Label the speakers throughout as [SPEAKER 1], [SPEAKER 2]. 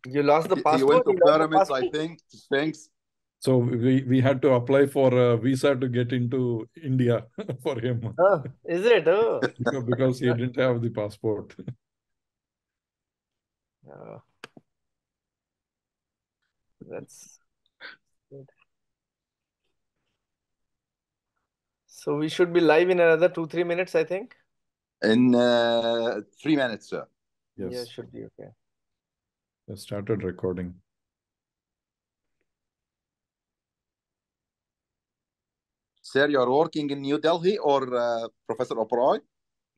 [SPEAKER 1] You lost the
[SPEAKER 2] He went
[SPEAKER 1] passport?
[SPEAKER 2] to
[SPEAKER 1] You lost the
[SPEAKER 2] pyramids, I
[SPEAKER 1] passport?
[SPEAKER 2] think, Sphinx.
[SPEAKER 3] So we had to apply for a visa to get into India for him
[SPEAKER 1] Oh, is it? Oh.
[SPEAKER 3] because he didn't have the passport.
[SPEAKER 1] Oh, that's good. So we should be live in another 2-3 minutes, I think.
[SPEAKER 2] In 3 minutes, sir.
[SPEAKER 1] Yeah,
[SPEAKER 3] Yes,
[SPEAKER 1] should be okay.
[SPEAKER 3] I started recording.
[SPEAKER 2] Sir, you're working in New Delhi or Professor Oberoi?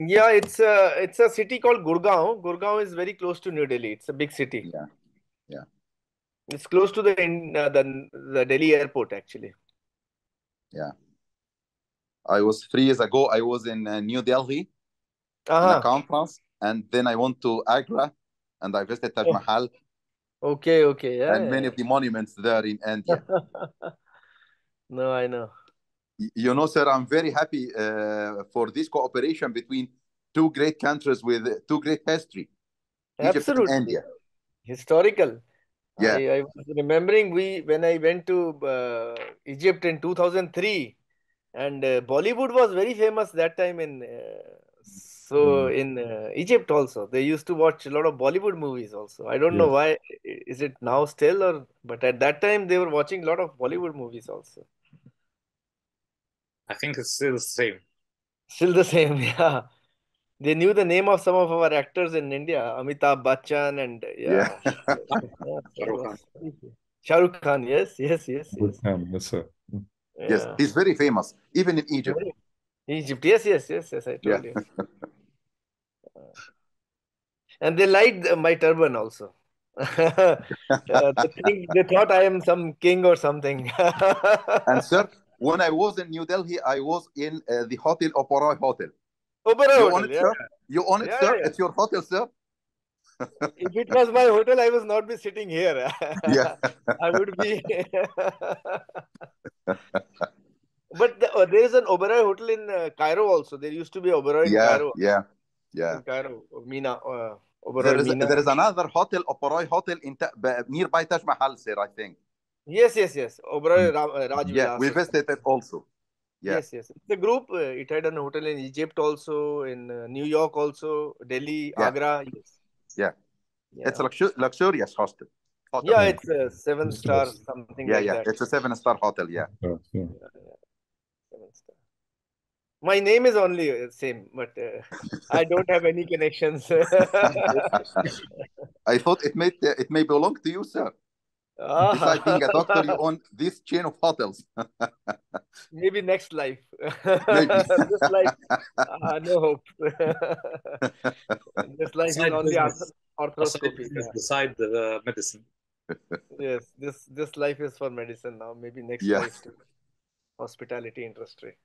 [SPEAKER 1] Yeah, it's a city called Gurgaon. Gurgaon is very close to New Delhi. It's a big city.
[SPEAKER 2] Yeah, yeah.
[SPEAKER 1] It's close to the Delhi airport, actually.
[SPEAKER 2] Yeah. I was 3 years ago, I was in New Delhi in a
[SPEAKER 1] Uh-huh.
[SPEAKER 2] conference, and then I went to Agra and I visited Taj
[SPEAKER 1] Oh,
[SPEAKER 2] Mahal
[SPEAKER 1] okay, okay.
[SPEAKER 2] and many
[SPEAKER 1] Yeah,
[SPEAKER 2] of the monuments there in India.
[SPEAKER 1] yeah. No, I know.
[SPEAKER 2] You know, sir, I'm very happy for this cooperation between two great countries with two great history, Egypt and
[SPEAKER 1] Absolutely.
[SPEAKER 2] India.
[SPEAKER 1] Historical.
[SPEAKER 2] Yeah.
[SPEAKER 1] I was remembering when I went to Egypt in 2003, and Bollywood was very famous that time in Egypt also. They used to watch a lot of Bollywood movies also. I don't know
[SPEAKER 3] Yes.
[SPEAKER 1] why. Is it now still, but at that time they were watching a lot of Bollywood movies also.
[SPEAKER 4] I think it's still the same.
[SPEAKER 1] Still the same, yeah. They knew the name of some of our actors in India, Amitabh Bachchan and
[SPEAKER 2] Yeah.
[SPEAKER 1] yeah. Yeah, so it
[SPEAKER 4] Shah Rukh Khan.
[SPEAKER 1] was Shah Rukh Khan. Yes, yes, yes,
[SPEAKER 3] Good
[SPEAKER 1] yes.
[SPEAKER 3] time. Yes, sir.
[SPEAKER 2] Yes,
[SPEAKER 1] Yeah.
[SPEAKER 2] he's very famous, even in Egypt.
[SPEAKER 1] Egypt. Yes, yes, yes, yes. I
[SPEAKER 2] Yeah.
[SPEAKER 1] told you. And they liked my turban also. They thought I am some king or something.
[SPEAKER 2] And sir, when I was in New Delhi, I was in the Hotel Oberoi Hotel.
[SPEAKER 1] Oberoi
[SPEAKER 2] You own
[SPEAKER 1] Hotel.
[SPEAKER 2] it,
[SPEAKER 1] Yeah,
[SPEAKER 2] sir? You own it,
[SPEAKER 1] yeah,
[SPEAKER 2] sir?
[SPEAKER 1] yeah, yeah.
[SPEAKER 2] It's your hotel, sir?
[SPEAKER 1] If it was my hotel, I would not be sitting here.
[SPEAKER 2] Yeah.
[SPEAKER 1] I would be. But there is an Oberoi hotel in Cairo also. There used to be Oberoi in
[SPEAKER 2] Yeah,
[SPEAKER 1] Cairo.
[SPEAKER 2] yeah, yeah.
[SPEAKER 1] In Cairo, Mina,
[SPEAKER 2] There
[SPEAKER 1] Oberoi
[SPEAKER 2] is
[SPEAKER 1] Mina.
[SPEAKER 2] there is another hotel, Oberoi Hotel, in nearby Taj Mahal, sir, I think.
[SPEAKER 1] Yes, yes, yes. Oberoi Raj
[SPEAKER 2] Yeah,
[SPEAKER 1] Vilas
[SPEAKER 2] we
[SPEAKER 1] or
[SPEAKER 2] visited
[SPEAKER 1] something.
[SPEAKER 2] it also. Yeah,
[SPEAKER 1] Yes, yes. The group, it had an hotel in Egypt also, in New York also, Delhi,
[SPEAKER 2] yeah,
[SPEAKER 1] Agra. Yes.
[SPEAKER 2] yeah. It's
[SPEAKER 1] Yeah.
[SPEAKER 2] a luxurious hostel. Hotel.
[SPEAKER 1] Yeah,
[SPEAKER 3] Yeah.
[SPEAKER 1] it's a seven
[SPEAKER 3] Yes,
[SPEAKER 1] star,
[SPEAKER 3] yes.
[SPEAKER 1] something
[SPEAKER 2] Yeah,
[SPEAKER 1] like
[SPEAKER 2] yeah.
[SPEAKER 1] that.
[SPEAKER 2] It's a 7-star hotel. Yeah.
[SPEAKER 3] Yeah.
[SPEAKER 1] Yeah, yeah, 7 star. My name is only same, but I don't have any connections.
[SPEAKER 2] I thought it may belong to you, sir. Besides
[SPEAKER 1] Ah,
[SPEAKER 2] being a doctor, you own this chain of hotels.
[SPEAKER 1] maybe next life.
[SPEAKER 2] Maybe.
[SPEAKER 1] This life, no hope. This life is
[SPEAKER 4] Side
[SPEAKER 1] only
[SPEAKER 4] business. A side
[SPEAKER 1] arthroscopy.
[SPEAKER 4] business
[SPEAKER 1] Yeah.
[SPEAKER 4] beside the medicine.
[SPEAKER 1] Yes, this life is for medicine now. Maybe next
[SPEAKER 2] Yeah.
[SPEAKER 1] life to hospitality industry.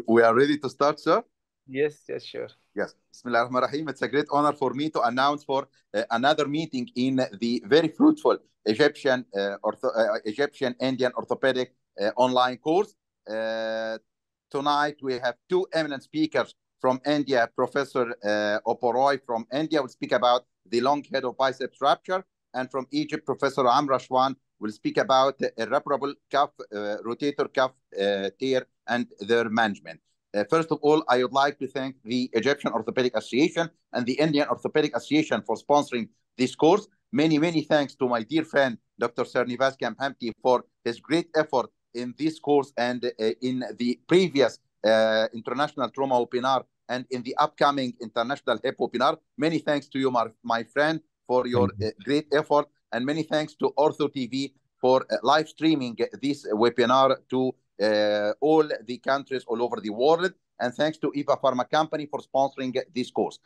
[SPEAKER 2] We are ready to start, sir.
[SPEAKER 1] Yes, yes, sure.
[SPEAKER 2] Yes. Bismillah ar-Rahman ar-Rahim. It's a great honor for me to announce for another meeting in the very fruitful Egyptian Indian orthopedic online course. Tonight we have two eminent speakers from India. Professor Oberoi from India will speak about the long head of biceps rupture, and from Egypt, Professor Amr Rashwan will speak about irreparable cuff rotator cuff tear and their management. First of all, I would like to thank the Egyptian Orthopedic Association and the Indian Orthopedic Association for sponsoring this course. Many, many thanks to my dear friend, Dr. Sernivas Kamhamti, for his great effort in this course and in the previous international trauma webinar and in the upcoming international hip webinar. Many thanks to you, my friend, for your great effort, and many thanks to Ortho TV for live streaming this webinar to all the countries all over the world. And thanks to Eva Pharma Company for sponsoring this course.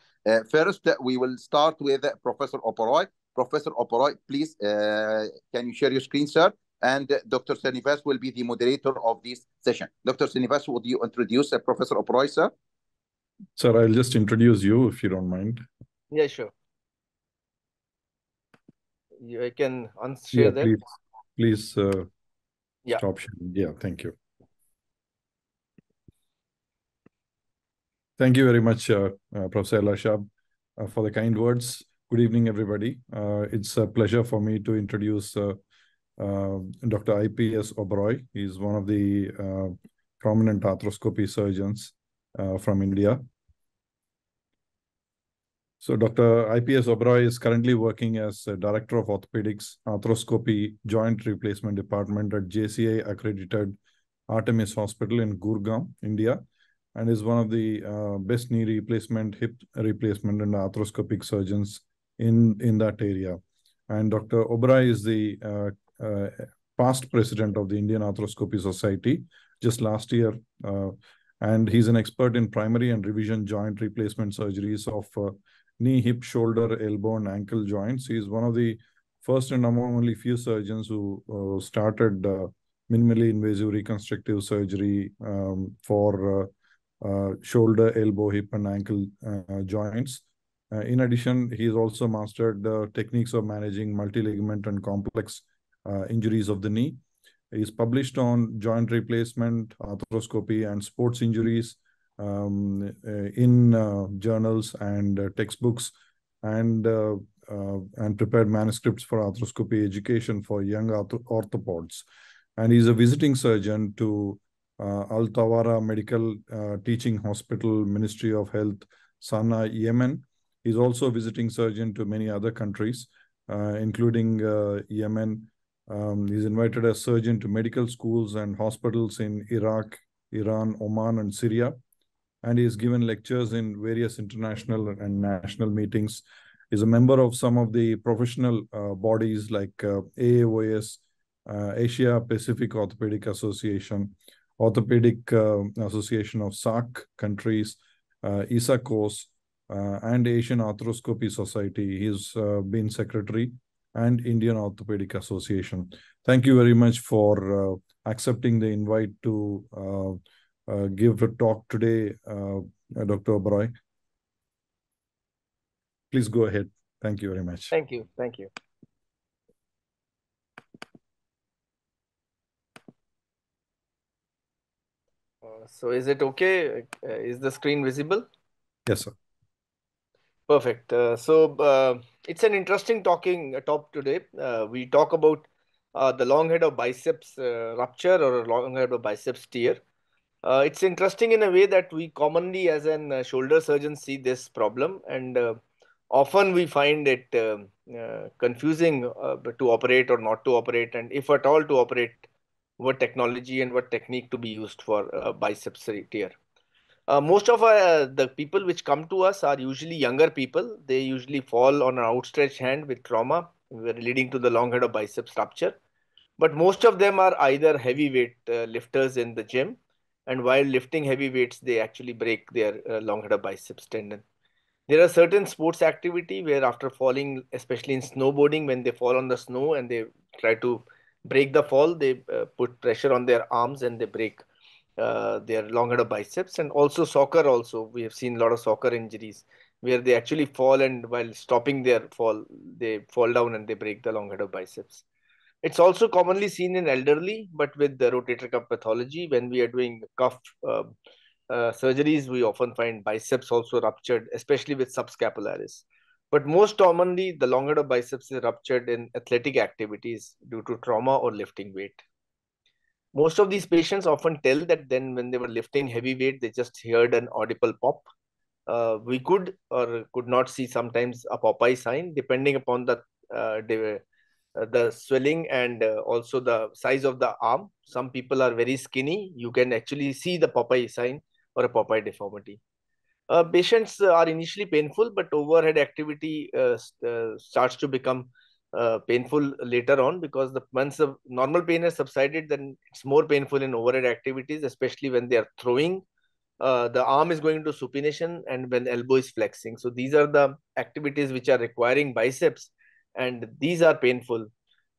[SPEAKER 2] First, we will start with Professor Oberoi. Professor Oberoi, please, can you share your screen, sir? And Dr. Sernivas will be the moderator of this session. Dr. Sernivas, would you introduce Professor Oberoi, sir?
[SPEAKER 3] Sir, I'll just introduce you if you don't mind.
[SPEAKER 1] Yeah, sure. I can
[SPEAKER 3] Yeah,
[SPEAKER 1] unshare that.
[SPEAKER 3] please
[SPEAKER 1] Yeah.
[SPEAKER 3] stop sharing. Yeah, thank you. Thank you very much, Professor Lashab, for the kind words. Good evening, everybody. It's a pleasure for me to introduce Dr. IPS Oberoi. He's one of the prominent arthroscopy surgeons from India. So Dr. IPS Oberoi is currently working as Director of Orthopedics, Arthroscopy, Joint Replacement Department at JCI accredited Artemis Hospital in Gurgaon, India, and is one of the best knee replacement, hip replacement, and arthroscopic surgeons in that area. And Dr. Oberoi is the past president of the Indian Arthroscopy Society just last year. And he's an expert in primary and revision joint replacement surgeries of knee, hip, shoulder, elbow, and ankle joints. He's one of the first and among only few surgeons who started minimally invasive reconstructive surgery for shoulder, elbow, hip, and ankle joints. In addition, he's also mastered the techniques of managing multi-ligament and complex injuries of the knee. He's published on joint replacement, arthroscopy, and sports injuries in journals and textbooks, and prepared manuscripts for arthroscopy education for young orthopods. And he's a visiting surgeon to Al Tawara Medical Teaching Hospital, Ministry of Health, Sana'a, Yemen. He's also a visiting surgeon to many other countries, including Yemen. He's invited as surgeon to medical schools and hospitals in Iraq, Iran, Oman, and Syria. And he's given lectures in various international and national meetings. He's a member of some of the professional bodies like AAOS, Asia Pacific Orthopedic Association, Orthopedic Association of SAARC countries, ISACOS, and Asian Arthroscopy Society. He's been secretary and Indian Orthopedic Association. Thank you very much for accepting the invite to give a talk today, Dr. Oberoi. Please go ahead. Thank you very much.
[SPEAKER 1] Thank you. Thank you. So is it okay? Is the screen visible?
[SPEAKER 3] Yes, sir.
[SPEAKER 1] Perfect. It's an interesting talk today. We talk about the long head of biceps rupture or a long head of biceps tear. It's interesting in a way that we commonly, as an shoulder surgeon, see this problem, and often we find it confusing to operate or not to operate, and if at all to operate, what technology and what technique to be used for biceps tear. Most of the people which come to us are usually younger people. They usually fall on an outstretched hand with trauma, leading to the long head of biceps rupture. But most of them are either heavyweight lifters in the gym, and while lifting heavy weights, they actually break their long head of biceps tendon. There are certain sports activity where after falling, especially in snowboarding, when they fall on the snow and they try to break the fall, they put pressure on their arms and they break their long head of biceps. And also soccer also, we have seen a lot of soccer injuries where they actually fall, and while stopping their fall, they fall down and they break the long head of biceps. It's also commonly seen in elderly, but with the rotator cuff pathology, when we are doing cuff surgeries, we often find biceps also ruptured, especially with subscapularis. But most commonly, the long head of biceps is ruptured in athletic activities due to trauma or lifting weight. Most of these patients often tell that then when they were lifting heavy weight, they just heard an audible pop. We could or could not see sometimes a Popeye sign, depending upon the swelling and also the size of the arm. Some people are very skinny. You can actually see the Popeye sign or a Popeye deformity. Patients are initially painful, but overhead activity starts to become painful later on, because once the normal pain has subsided, then it's more painful in overhead activities, especially when they are throwing. The arm is going into supination and when elbow is flexing. So these are the activities which are requiring biceps, and these are painful.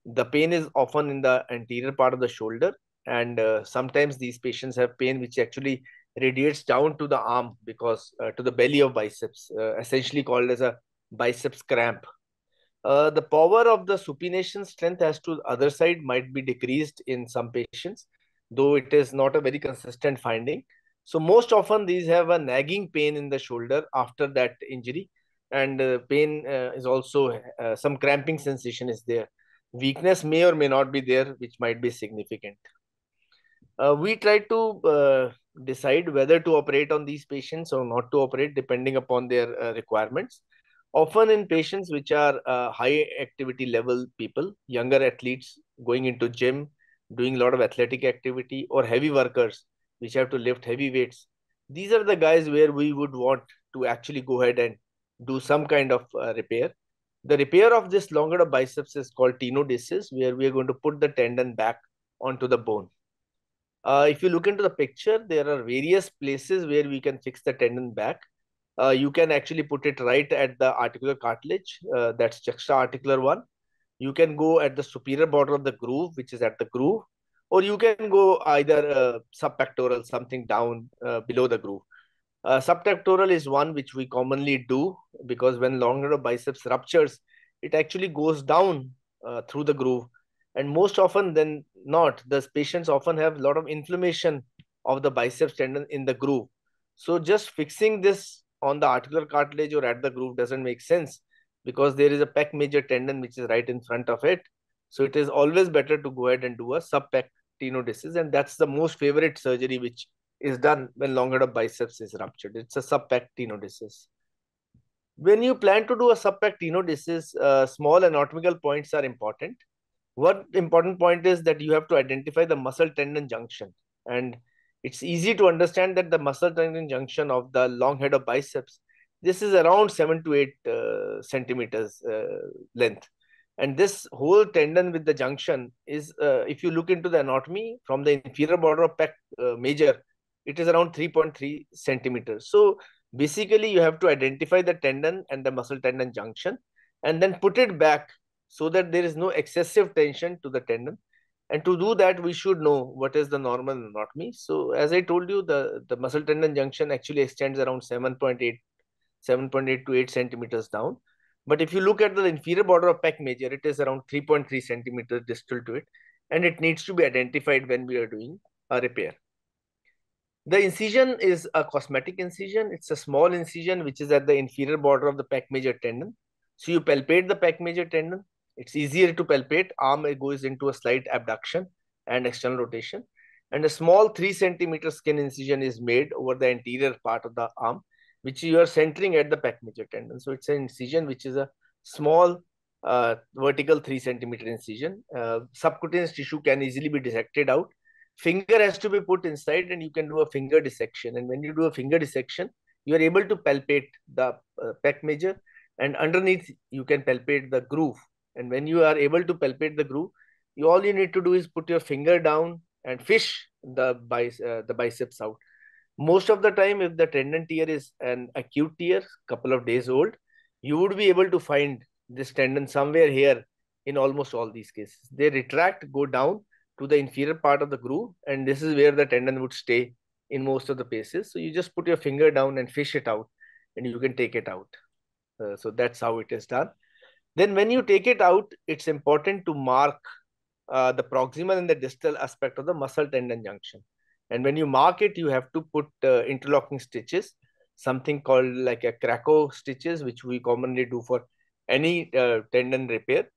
[SPEAKER 1] The pain is often in the anterior part of the shoulder, and sometimes these patients have pain which actually radiates down to the arm, because to the belly of biceps, essentially called as a biceps cramp. The power of the supination strength as to the other side might be decreased in some patients, though it is not a very consistent finding. So most often these have a nagging pain in the shoulder after that injury, and pain is also some cramping sensation is there. Weakness may or may not be there, which might be significant. We try to decide whether to operate on these patients or not to operate depending upon their requirements. Often in patients which are high activity level people, younger athletes going into gym, doing a lot of athletic activity, or heavy workers which have to lift heavy weights, these are the guys where we would want to actually go ahead and do some kind of repair. The repair of this longer biceps is called tenodesis, where we are going to put the tendon back onto the bone. If you look into the picture, there are various places where we can fix the tendon back. You can actually put it right at the articular cartilage, that's juxta-articular one. You can go at the superior border of the groove, which is at the groove, or you can go either subpectoral, something down below the groove. Subpectoral is one which we commonly do because when longer biceps ruptures, it actually goes down through the groove. And most often than not, the patients often have a lot of inflammation of the biceps tendon in the groove. So just fixing this on the articular cartilage or at the groove doesn't make sense because there is a pec major tendon which is right in front of it. So it is always better to go ahead and do a subpec tenodesis, and that's the most favorite surgery which is done when long head of biceps is ruptured. It's a subpec tenodesis. When you plan to do a subpec tenodesis, small anatomical points are important. One important point is that you have to identify the muscle tendon junction. And it's easy to understand that the muscle tendon junction of the long head of biceps, this is around 7 to 8 centimeters length. And this whole tendon with the junction is, if you look into the anatomy from the inferior border of pec major, it is around 3.3 centimeters. So basically, you have to identify the tendon and the muscle tendon junction and then put it back so that there is no excessive tension to the tendon. And to do that, we should know what is the normal anatomy. So as I told you, the muscle tendon junction actually extends around 7.8 to 8 centimeters down. But if you look at the inferior border of pec major, it is around 3.3 centimeters distal to it. And it needs to be identified when we are doing a repair. The incision is a cosmetic incision. It's a small incision which is at the inferior border of the pec major tendon. So you palpate the pec major tendon. It's easier to palpate. Arm goes into a slight abduction and external rotation. And a small 3 centimeter skin incision is made over the anterior part of the arm, which you are centering at the pec major tendon. So it's an incision which is a small vertical 3 centimeter incision. Subcutaneous tissue can easily be dissected out. Finger has to be put inside and you can do a finger dissection. And when you do a finger dissection, you are able to palpate the pec major, and underneath you can palpate the groove. And when you are able to palpate the groove, all you need to do is put your finger down and fish the biceps out. Most of the time, if the tendon tear is an acute tear, couple of days old, you would be able to find this tendon somewhere here in almost all these cases. They retract, go down to the inferior part of the groove, and this is where the tendon would stay in most of the cases. So you just put your finger down and fish it out, and you can take it out. So that's how it is done. Then when you take it out, it's important to mark the proximal and the distal aspect of the muscle tendon junction. And when you mark it, you have to put interlocking stitches, something called like a Krakow stitches, which we commonly do for any tendon repair.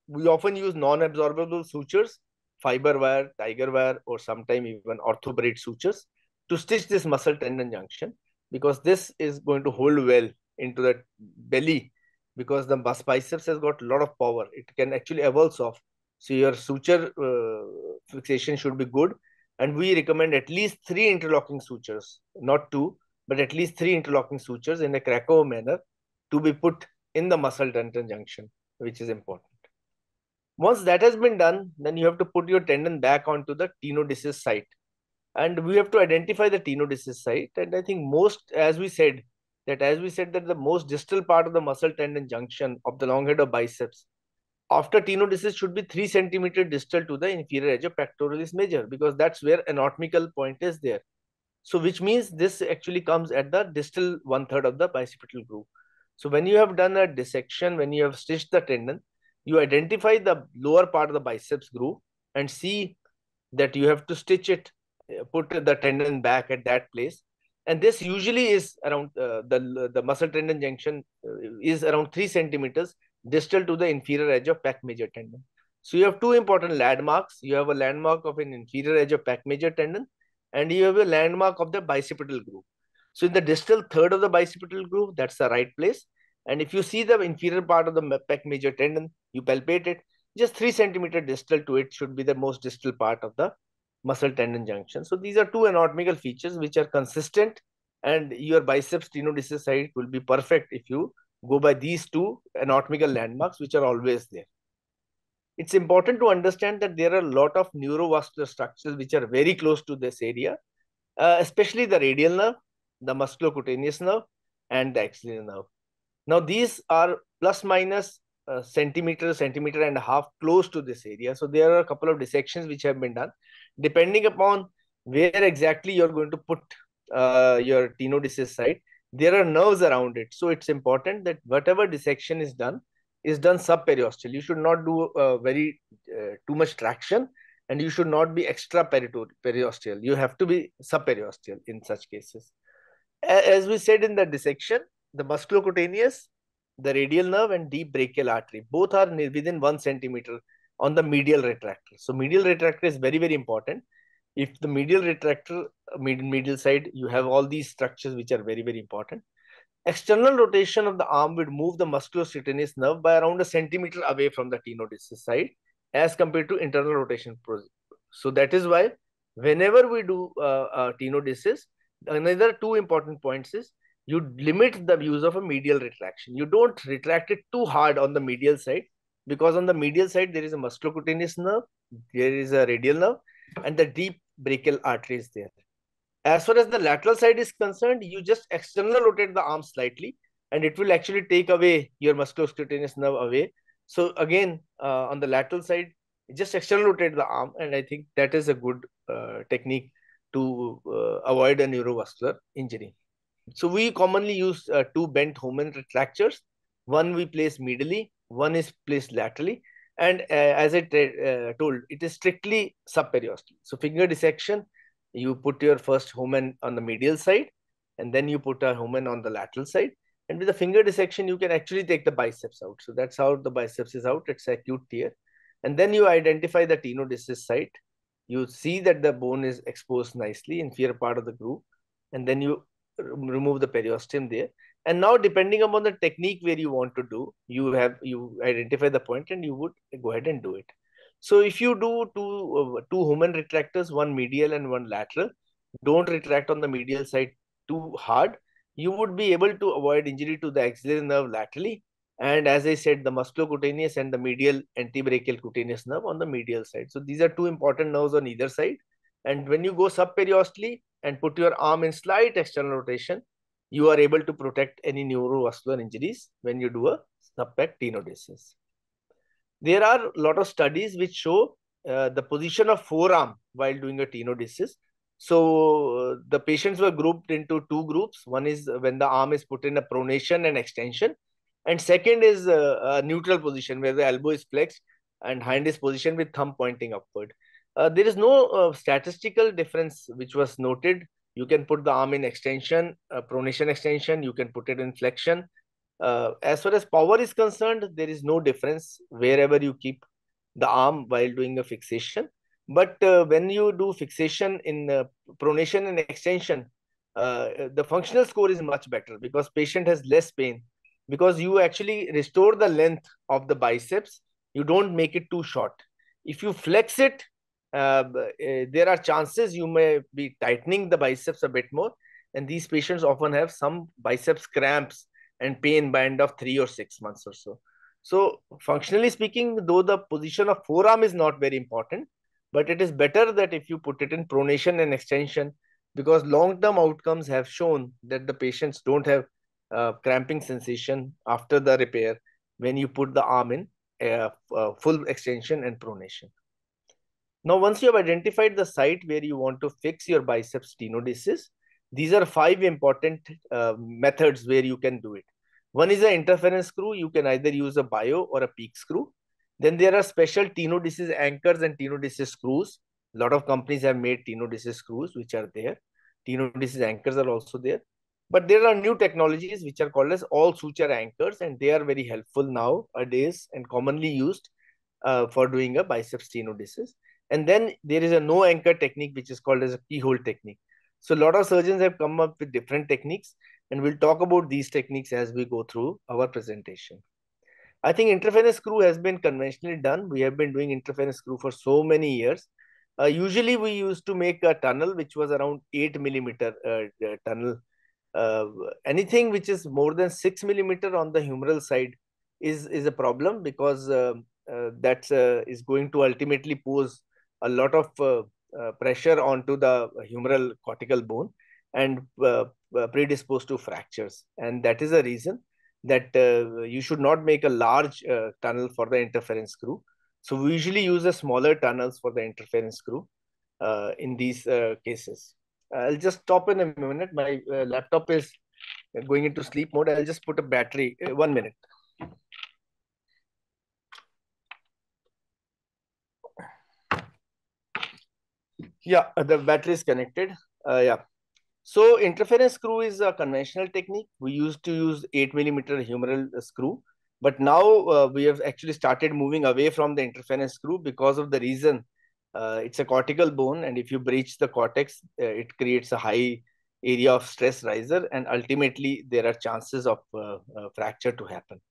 [SPEAKER 1] We often use non-absorbable sutures, fiber wire, tiger wire, or sometimes even orthobraid sutures to stitch this muscle tendon junction, because this is going to hold well into the belly, because the biceps has got a lot of power. It can actually avulse off. So your suture fixation should be good. And we recommend at least 3 interlocking sutures, not 2, but at least 3 interlocking sutures in a Krakow manner to be put in the muscle tendon junction, which is important. Once that has been done, then you have to put your tendon back onto the tenodesis site. And we have to identify the tenodesis site. And I think as we said that the most distal part of the muscle tendon junction of the long head of biceps after tenodesis should be 3 centimeter distal to the inferior edge of pectoralis major, because that's where anatomical point is there. So which means this actually comes at the distal 1/3 of the bicipital groove. So when you have done a dissection, when you have stitched the tendon, you identify the lower part of the biceps groove and see that you have to stitch it put the tendon back at that place. And this usually is around the muscle tendon junction is around 3 centimeters distal to the inferior edge of pec major tendon. So you have two important landmarks. You have a landmark of an inferior edge of pec major tendon, and you have a landmark of the bicipital groove. So in the distal third of the bicipital groove, that's the right place. And if you see the inferior part of the pec major tendon, you palpate it. Just 3 centimeter distal to it should be the most distal part of the muscle tendon junction. So these are two anatomical features which are consistent, and your biceps tenodesis site will be perfect if you go by these two anatomical landmarks which are always there. It's important to understand that there are a lot of neurovascular structures which are very close to this area, especially the radial nerve, the musculocutaneous nerve, and the axillary nerve. Now, these are plus minus centimeter and a half close to this area. So there are a couple of dissections which have been done. Depending upon where exactly you're going to put your tenodesis site, there are nerves around it. So it's important that whatever dissection is done subperiosteal. You should not do very too much traction, and you should not be extra periosteal. You have to be subperiosteal in such cases. As we said in the dissection, the musculocutaneous, the radial nerve, and deep brachial artery, both are within 1 centimeter on the medial retractor. So medial retractor is very, very important. If the medial retractor, medial side, you have all these structures which are very, very important. External rotation of the arm would move the musculocutaneous nerve by around a centimeter away from the tenodesis side as compared to internal rotation. So that is why whenever we do tenodesis, another two important points is you limit the use of a medial retraction. You don't retract it too hard on the medial side, because on the medial side there is a musculocutaneous nerve, there is a radial nerve, and the deep brachial artery is there. As far as the lateral side is concerned, you just external rotate the arm slightly, and it will actually take away your musculocutaneous nerve away. So again, on the lateral side, just external rotate the arm, and I think that is a good technique to avoid a neurovascular injury. So we commonly use two bent Homan retractors. One we place medially, one is placed laterally. And as I told, it is strictly subperiosteal. So finger dissection, you put your first Homan on the medial side, and then you put a Homan on the lateral side. And with the finger dissection, you can actually take the biceps out. So that's how the biceps is out. It's acute tear. And then you identify the tenodesis site. You see that the bone is exposed nicely, inferior part of the groove. And then you remove the periosteum there. And now, depending upon the technique where you want to do, you identify the point and you would go ahead and do it. So if you do two Homan retractors, one medial and one lateral, don't retract on the medial side too hard. You would be able to avoid injury to the axillary nerve laterally. And as I said, the musculocutaneous and the medial antebrachial cutaneous nerve on the medial side. So these are two important nerves on either side. And when you go subperiosteally and put your arm in slight external rotation, you are able to protect any neurovascular injuries when you do a subpec tenodesis. There are a lot of studies which show the position of forearm while doing a tenodesis. So the patients were grouped into two groups. One is when the arm is put in a pronation and extension, and second is a neutral position where the elbow is flexed and hand is positioned with thumb pointing upward. There is no statistical difference which was noted. You can put the arm in extension, pronation extension, you can put it in flexion. As far as power is concerned, there is no difference wherever you keep the arm while doing a fixation. But when you do fixation in pronation and extension, the functional score is much better because patient has less pain, because you actually restore the length of the biceps. You don't make it too short. If you flex it, there are chances you may be tightening the biceps a bit more. And these patients often have some biceps cramps and pain by end of 3 or 6 months or so. So functionally speaking, though the position of forearm is not very important, but it is better that if you put it in pronation and extension, because long-term outcomes have shown that the patients don't have cramping sensation after the repair when you put the arm in full extension and pronation. Now, once you have identified the site where you want to fix your biceps tenodesis, these are 5 important methods where you can do it. One is an interference screw. You can either use a bio or a peak screw. Then there are special tenodesis anchors and tenodesis screws. A lot of companies have made tenodesis screws, which are there. Tenodesis anchors are also there. But there are new technologies which are called as all suture anchors, and they are very helpful nowadays and commonly used for doing a biceps tenodesis. And then there is a no anchor technique, which is called as a keyhole technique. So a lot of surgeons have come up with different techniques, and we'll talk about these techniques as we go through our presentation. I think interference screw has been conventionally done. We have been doing interference screw for so many years. Usually we used to make a tunnel which was around 8 millimeter tunnel. uh, Anything which is more than 6 millimeter on the humeral side is a problem, because that is going to ultimately pose a lot of pressure onto the humeral cortical bone and predispose to fractures. And that is a reason that you should not make a large tunnel for the interference screw. So we usually use a smaller tunnels for the interference screw in these cases. I'll just stop in a minute. My laptop is going into sleep mode. I'll just put a battery. 1 minute. Yeah, the battery is connected. Yeah. So interference screw is a conventional technique. We used to use 8 millimeter humeral screw, but now we have actually started moving away from the interference screw because of the reason it's a cortical bone, and if you breach the cortex, it creates a high area of stress riser, and ultimately there are chances of fracture to happen.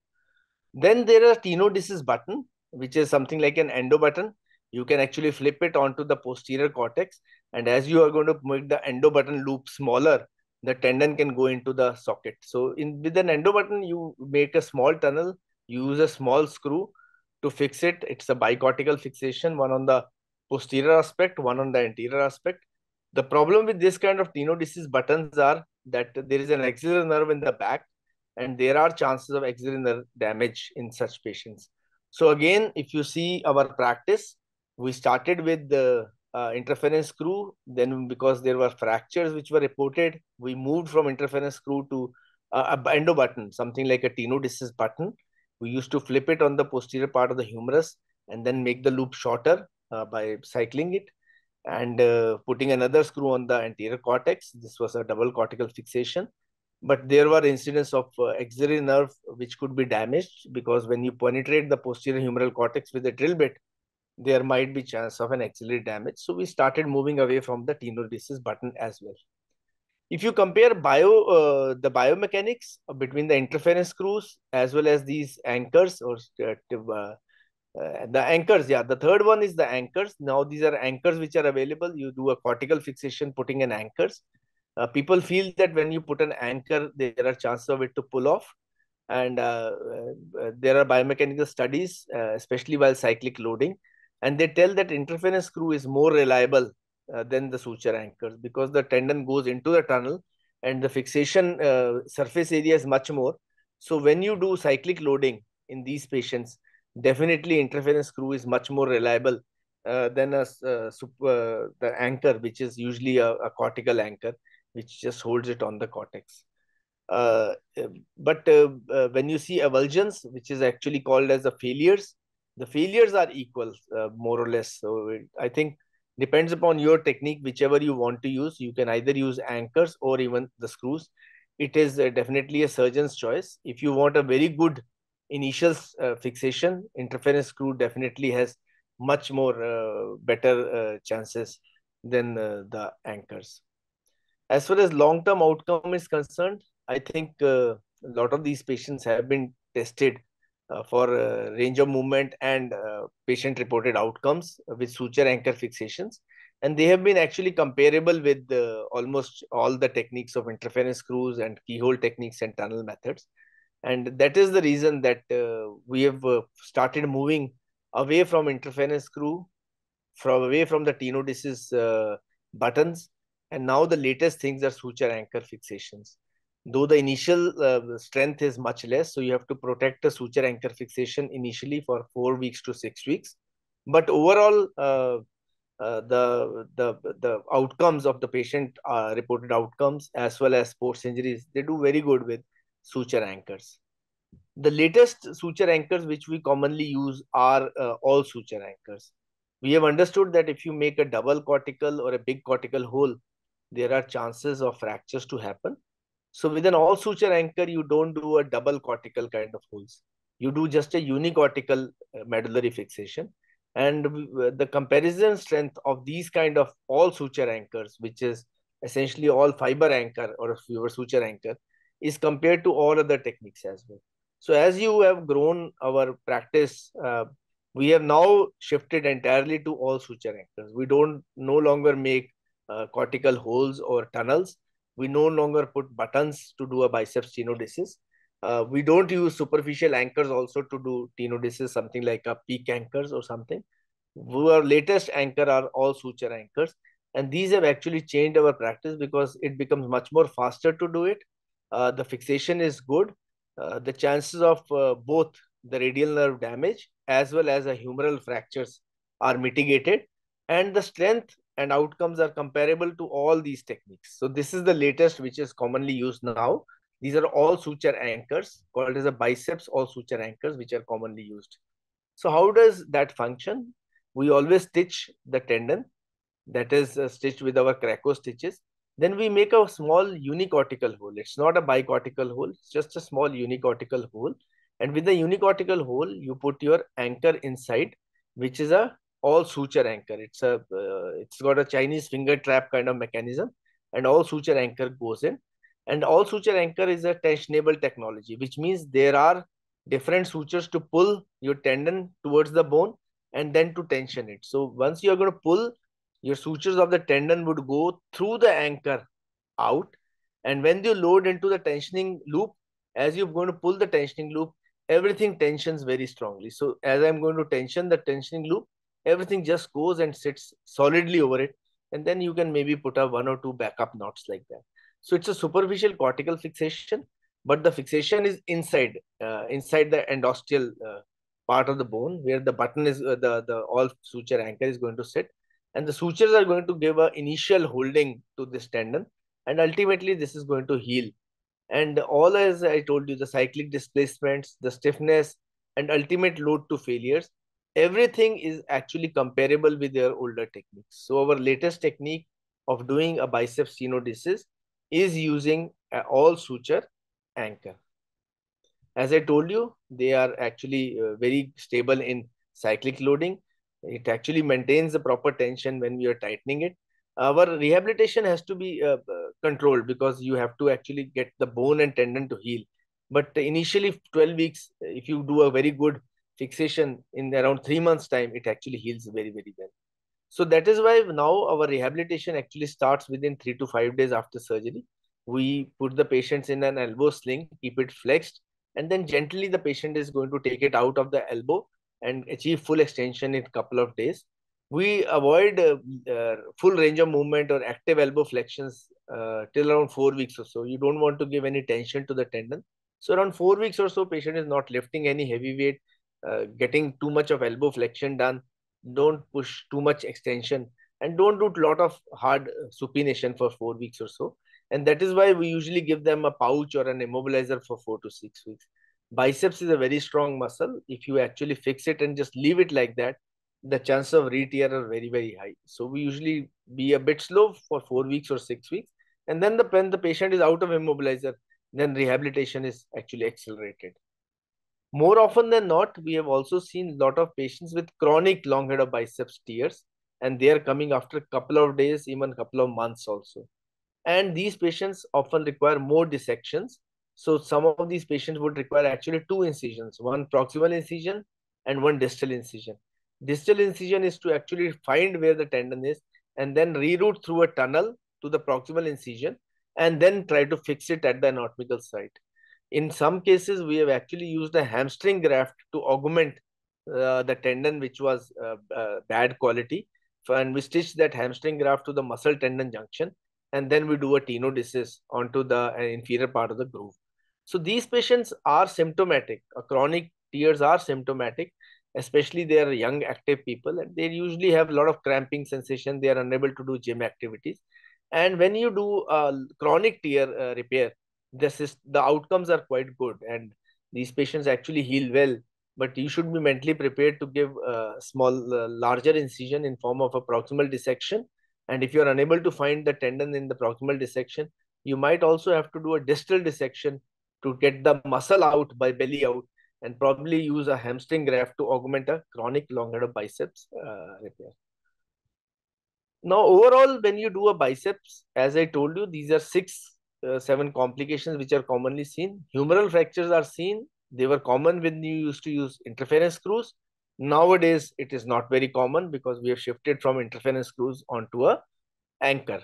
[SPEAKER 1] Then there are tenodesis button, which is something like an endo button. You can actually flip it onto the posterior cortex, and as you are going to make the endo button loop smaller, the tendon can go into the socket. So with an endo button, you make a small tunnel, you use a small screw to fix it. It's a bicortical fixation, one on the posterior aspect, one on the anterior aspect. The problem with this kind of tenodesis buttons are that there is an axillary nerve in the back, and there are chances of axillary nerve damage in such patients. So again, if you see our practice, we started with the interference screw. Then because there were fractures which were reported, we moved from interference screw to a endo button, something like a tenodesis button. We used to flip it on the posterior part of the humerus and then make the loop shorter by cycling it and putting another screw on the anterior cortex. This was a double cortical fixation. But there were incidents of axillary nerve which could be damaged, because when you penetrate the posterior humeral cortex with a drill bit, there might be chance of an axillary damage. So we started moving away from the tenodesis button as well. If you compare the biomechanics between the interference screws as well as these anchors or the anchors, yeah, the third one is the anchors. Now these are anchors which are available. You do a cortical fixation putting in anchors. People feel that when you put an anchor, there are chances of it to pull off. And there are biomechanical studies, especially while cyclic loading, and they tell that interference screw is more reliable than the suture anchors, because the tendon goes into the tunnel and the fixation surface area is much more. So when you do cyclic loading in these patients, definitely interference screw is much more reliable than the anchor, which is usually a cortical anchor, which just holds it on the cortex. Uh, but when you see avulsions, which is actually called as the failures are equal, more or less. So I think depends upon your technique, whichever you want to use. You can either use anchors or even the screws. It is definitely a surgeon's choice. If you want a very good initial fixation, interference screw definitely has much more better chances than the anchors. As far as long-term outcome is concerned, I think a lot of these patients have been tested for range of movement and patient-reported outcomes with suture anchor fixations. And they have been actually comparable with almost all the techniques of interference screws and keyhole techniques and tunnel methods. And that is the reason that we have started moving away from interference screw, away from the tenodesis buttons, and now the latest things are suture anchor fixations. Though the initial strength is much less, so you have to protect the suture anchor fixation initially for 4 weeks to 6 weeks. But overall, the outcomes of the patient reported outcomes as well as sports injuries, they do very good with suture anchors. The latest suture anchors which we commonly use are all suture anchors. We have understood that if you make a double cortical or a big cortical hole, there are chances of fractures to happen. So with an all suture anchor, you don't do a double cortical kind of holes. You do just a unicortical medullary fixation. And the comparison strength of these kind of all suture anchors, which is essentially all fiber anchor or a fewer suture anchor, is compared to all other techniques as well. So as you have grown our practice, we have now shifted entirely to all suture anchors. We don't no longer make cortical holes or tunnels. We no longer put buttons to do a biceps tenodesis. We don't use superficial anchors also to do tenodesis, something like a peak anchors or something. Our latest anchor are all suture anchors, and these have actually changed our practice because it becomes much more faster to do it. The fixation is good. The chances of both the radial nerve damage as well as a humeral fractures are mitigated, and the strength and outcomes are comparable to all these techniques. So this is the latest which is commonly used now. These are all suture anchors called as a biceps all suture anchors which are commonly used. So how does that function? We always stitch the tendon, that is stitched with our Krakow stitches. Then we make a small unicortical hole. It's not a bicortical hole, it's just a small unicortical hole. And with the unicortical hole, you put your anchor inside, which is a all suture anchor. It's got a Chinese finger trap kind of mechanism, and all suture anchor goes in. And all suture anchor is a tensionable technology, which means there are different sutures to pull your tendon towards the bone and then to tension it. So once you're going to pull, your sutures of the tendon would go through the anchor out. And when you load into the tensioning loop, as you're going to pull the tensioning loop, everything tensions very strongly. So as I'm going to tension the tensioning loop, everything just goes and sits solidly over it. And then you can maybe put up one or two backup knots like that. So it's a superficial cortical fixation, but the fixation is inside the endosteal part of the bone where the button is the all suture anchor is going to sit, and the sutures are going to give a initial holding to this tendon, and ultimately this is going to heal. And all, as I told you, the cyclic displacements, the stiffness, and ultimate load to failures, everything is actually comparable with their older techniques. So our latest technique of doing a biceps tenodesis is using all suture anchor. As I told you, they are actually very stable in cyclic loading. It actually maintains the proper tension when we are tightening it. Our rehabilitation has to be controlled because you have to actually get the bone and tendon to heal. But initially, 12 weeks, if you do a very good fixation in around 3 months' time, it actually heals very, very well. So that is why now our rehabilitation actually starts within 3 to 5 days after surgery. We put the patients in an elbow sling, keep it flexed, and then gently the patient is going to take it out of the elbow and achieve full extension in a couple of days. We avoid full range of movement or active elbow flexions till around 4 weeks or so. You don't want to give any tension to the tendon. So around 4 weeks or so, patient is not lifting any heavy weight, getting too much of elbow flexion done. Don't push too much extension, and don't do a lot of hard supination for 4 weeks or so. And that is why we usually give them a pouch or an immobilizer for 4 to 6 weeks. Biceps is a very strong muscle. If you actually fix it and just leave it like that, the chances of re-tear are very, very high. So we usually be a bit slow for 4 weeks or 6 weeks. And then when the patient is out of immobilizer, then rehabilitation is actually accelerated. More often than not, we have also seen a lot of patients with chronic long head of biceps tears, and they are coming after a couple of days, even a couple of months also. And these patients often require more dissections. So some of these patients would require actually two incisions, one proximal incision and one distal incision. Distal incision is to actually find where the tendon is and then reroute through a tunnel to the proximal incision and then try to fix it at the anatomical site. In some cases, we have actually used a hamstring graft to augment the tendon, which was bad quality. And we stitch that hamstring graft to the muscle tendon junction, and then we do a tenodesis onto the inferior part of the groove. So these patients are symptomatic. Chronic tears are symptomatic, especially they are young active people, and they usually have a lot of cramping sensation. They are unable to do gym activities. And when you do chronic tear repair, the outcomes are quite good, and these patients actually heal well but you should be mentally prepared to give a small, larger incision in form of a proximal dissection. And if you are unable to find the tendon in the proximal dissection, you might also have to do a distal dissection to get the muscle out by belly out, and probably use a hamstring graft to augment a chronic long head of biceps repair. Now, overall, when you do a biceps, as I told you, these are 7 complications which are commonly seen. Humeral fractures are seen. They were common when you used to use interference screws. Nowadays, it is not very common because we have shifted from interference screws onto a anchor.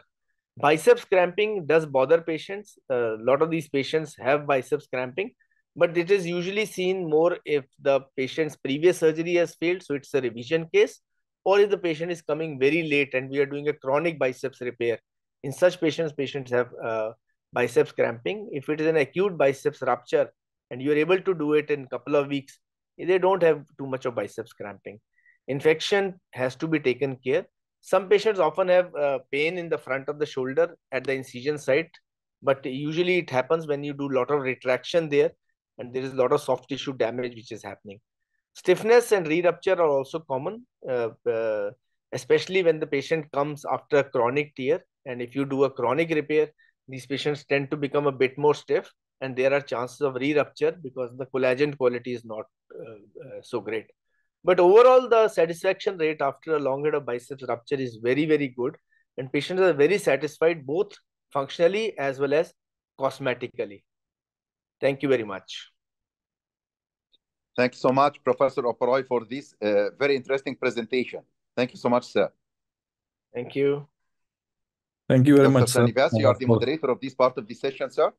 [SPEAKER 1] Biceps cramping does bother patients. A lot of these patients have biceps cramping, but it is usually seen more if the patient's previous surgery has failed, so it's a revision case, or if the patient is coming very late and we are doing a chronic biceps repair. In such patients have biceps cramping. If it is an acute biceps rupture and you are able to do it in a couple of weeks, they don't have too much of biceps cramping. Infection has to be taken care. Some patients often have pain in the front of the shoulder at the incision site, but usually it happens when you do a lot of retraction there, and there is a lot of soft tissue damage which is happening. Stiffness and re-rupture are also common, especially when the patient comes after a chronic tear. And if you do a chronic repair, these patients tend to become a bit more stiff, and there are chances of re-rupture because the collagen quality is not so great. But overall, the satisfaction rate after a long head of biceps rupture is very, very good. And patients are very satisfied both functionally as well as cosmetically. Thank you very much.
[SPEAKER 2] Thank you so much, Professor Oberoi, for this very interesting presentation. Thank you so much, sir.
[SPEAKER 1] Thank you.
[SPEAKER 3] Thank you very
[SPEAKER 2] Dr.
[SPEAKER 3] much, sir.
[SPEAKER 2] Srinivas, you are the moderator of this part of the session, sir.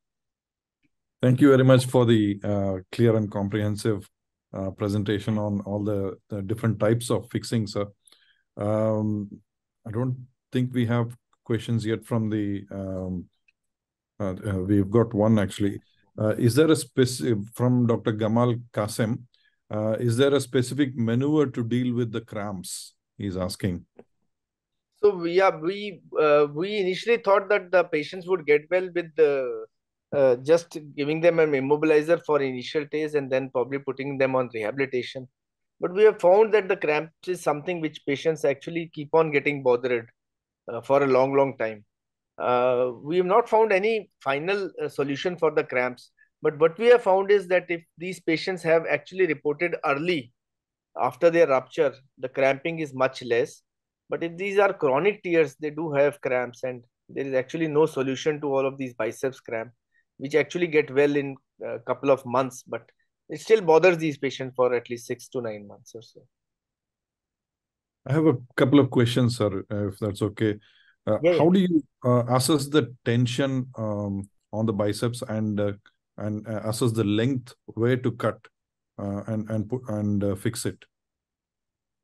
[SPEAKER 3] Thank you very much for the clear and comprehensive presentation on all the different types of fixing, sir. I don't think we have questions yet from the, we've got one actually. Is there a specific, from Dr. Gamal Qasim, is there a specific maneuver to deal with the cramps? He's asking.
[SPEAKER 1] So yeah, we initially thought that the patients would get well with just giving them an immobilizer for initial days and then probably putting them on rehabilitation. But we have found that the cramps is something which patients actually keep on getting bothered for a long, long time. We have not found any final solution for the cramps. But what we have found is that if these patients have actually reported early after their rupture, the cramping is much less. But if these are chronic tears, they do have cramps, and there is actually no solution to all of these biceps cramp, which actually get well in a couple of months, but it still bothers these patients for at least 6 to 9 months or so.
[SPEAKER 3] I have a couple of questions, sir, if that's okay. How do you assess the tension on the biceps and assess the length where to cut and fix it?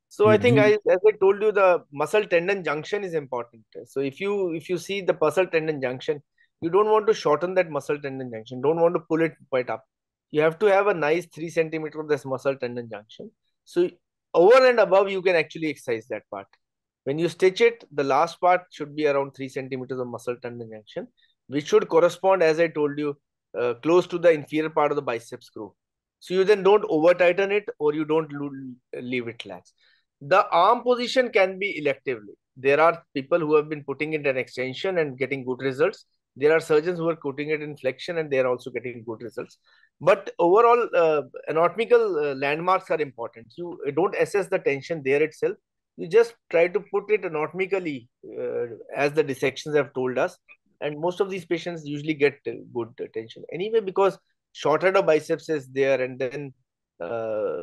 [SPEAKER 1] So I think as I told you, the muscle tendon junction is important. So if you see the muscle tendon junction, you don't want to shorten that muscle tendon junction. Don't want to pull it quite up. You have to have a nice 3 centimeter of this muscle tendon junction. So over and above, you can actually excise that part. When you stitch it, the last part should be around 3 centimeters of muscle tendon junction, which should correspond, as I told you, close to the inferior part of the bicep screw. So you then don't over tighten it or you don't leave it lax. The arm position can be electively. There are people who have been putting it an extension and getting good results. There are surgeons who are putting it in flexion and they are also getting good results. But overall, anatomical landmarks are important. You don't assess the tension there itself. You just try to put it anatomically as the dissections have told us. And most of these patients usually get good tension anyway, because short head of biceps is there, and then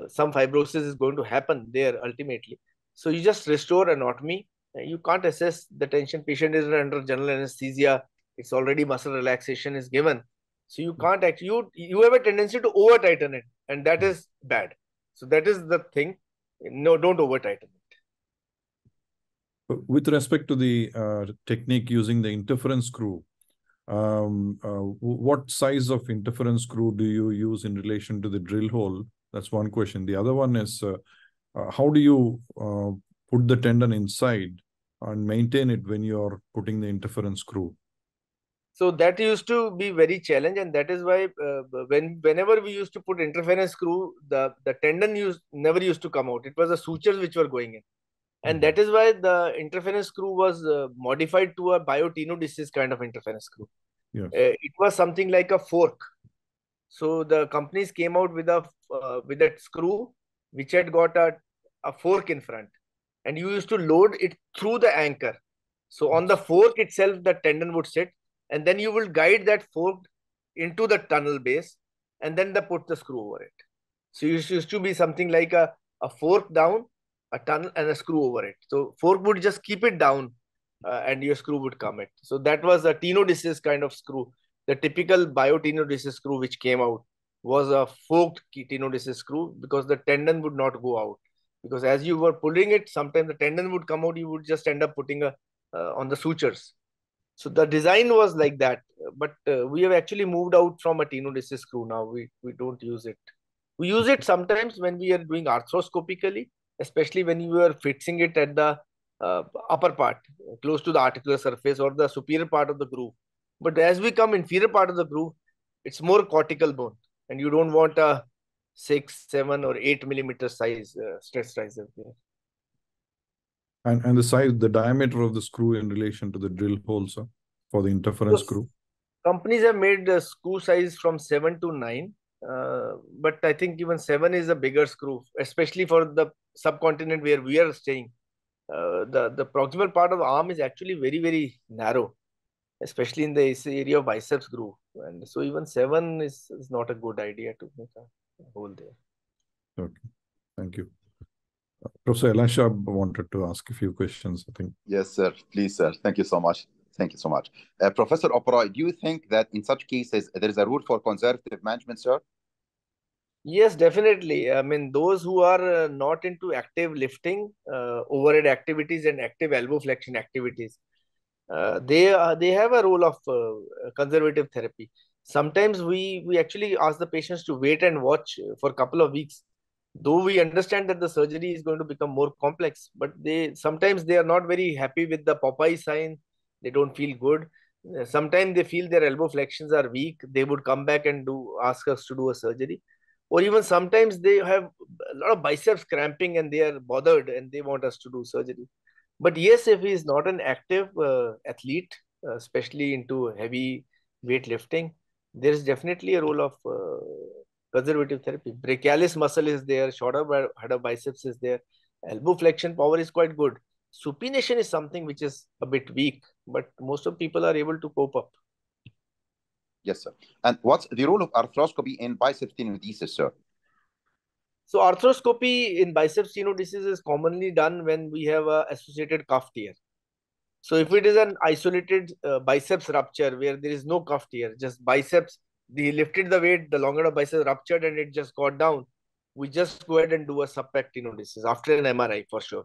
[SPEAKER 1] some fibrosis is going to happen there ultimately. So you just restore anatomy. You can't assess the tension. Patient is under general anesthesia. It's already muscle relaxation is given. So you can't actually, you have a tendency to over tighten it, and that is bad. So that is the thing. No, don't over tighten it.
[SPEAKER 3] With respect to the technique using the interference screw, what size of interference screw do you use in relation to the drill hole? That's one question. The other one is, how do you put the tendon inside and maintain it when you're putting the interference screw?
[SPEAKER 1] So that used to be very challenge, and that is why whenever we used to put interference screw, the tendon never used to come out. It was the sutures which were going in, and that is why the interference screw was modified to a biotenodesis kind of interference screw.
[SPEAKER 3] Yes.
[SPEAKER 1] It was something like a fork. So the companies came out with that screw which had got a fork in front, and you used to load it through the anchor. So on the fork itself, the tendon would sit, and then you will guide that fork into the tunnel base, and then put the screw over it. So it used to be something like a fork down, a tunnel, and a screw over it. So fork would just keep it down, and your screw would come it. So that was a tenodesis kind of screw. The typical biotenodesis screw which came out was a forked tenodesis screw, because the tendon would not go out. Because as you were pulling it, sometimes the tendon would come out. You would just end up putting on the sutures. So the design was like that, but we have actually moved out from a tenodesis screw now. We don't use it. We use it sometimes when we are doing arthroscopically, especially when you are fixing it at the upper part, close to the articular surface or the superior part of the groove. But as we come inferior part of the groove, it's more cortical bone, and you don't want a 6, 7, or 8 millimeter size stress riser there.
[SPEAKER 3] And the size, the diameter of the screw in relation to the drill hole, sir, for the interference
[SPEAKER 1] So
[SPEAKER 3] screw?
[SPEAKER 1] companies have made the screw size from 7 to 9, but I think even 7 is a bigger screw, especially for the subcontinent where we are staying. The proximal part of the arm is actually very, very narrow, especially in the area of biceps groove. And so even 7 is not a good idea to make a hole there.
[SPEAKER 3] Okay, thank you. Professor Elisha wanted to ask a few questions, I think.
[SPEAKER 2] Yes, sir. Please, sir. Thank you so much. Thank you so much. Professor Oberoi, do you think that in such cases there is a rule for conservative management, sir?
[SPEAKER 1] Yes, definitely. I mean, those who are not into active lifting, overhead activities, and active elbow flexion activities, they have a role of conservative therapy. Sometimes we actually ask the patients to wait and watch for a couple of weeks, though we understand that the surgery is going to become more complex. But they sometimes they are not very happy with the Popeye sign. They don't feel good. Sometimes they feel their elbow flexions are weak. They would come back and ask us to do a surgery, or even sometimes they have a lot of biceps cramping and they are bothered and they want us to do surgery. But yes, if he is not an active athlete, especially into heavy weightlifting, there is definitely a role of conservative therapy. Brachialis muscle is there, shoulder head of biceps is there, elbow flexion power is quite good. Supination is something which is a bit weak, but most of people are able to cope up.
[SPEAKER 2] Yes, sir. And what's the role of arthroscopy in biceps tenodesis, sir?
[SPEAKER 1] So arthroscopy in biceps tenodesis is commonly done when we have a associated cuff tear. So if it is an isolated biceps rupture where there is no cuff tear, just biceps, they lifted the weight, the longer the biceps ruptured and it just got down, we just go ahead and do a subpec tenodesis after an MRI for sure.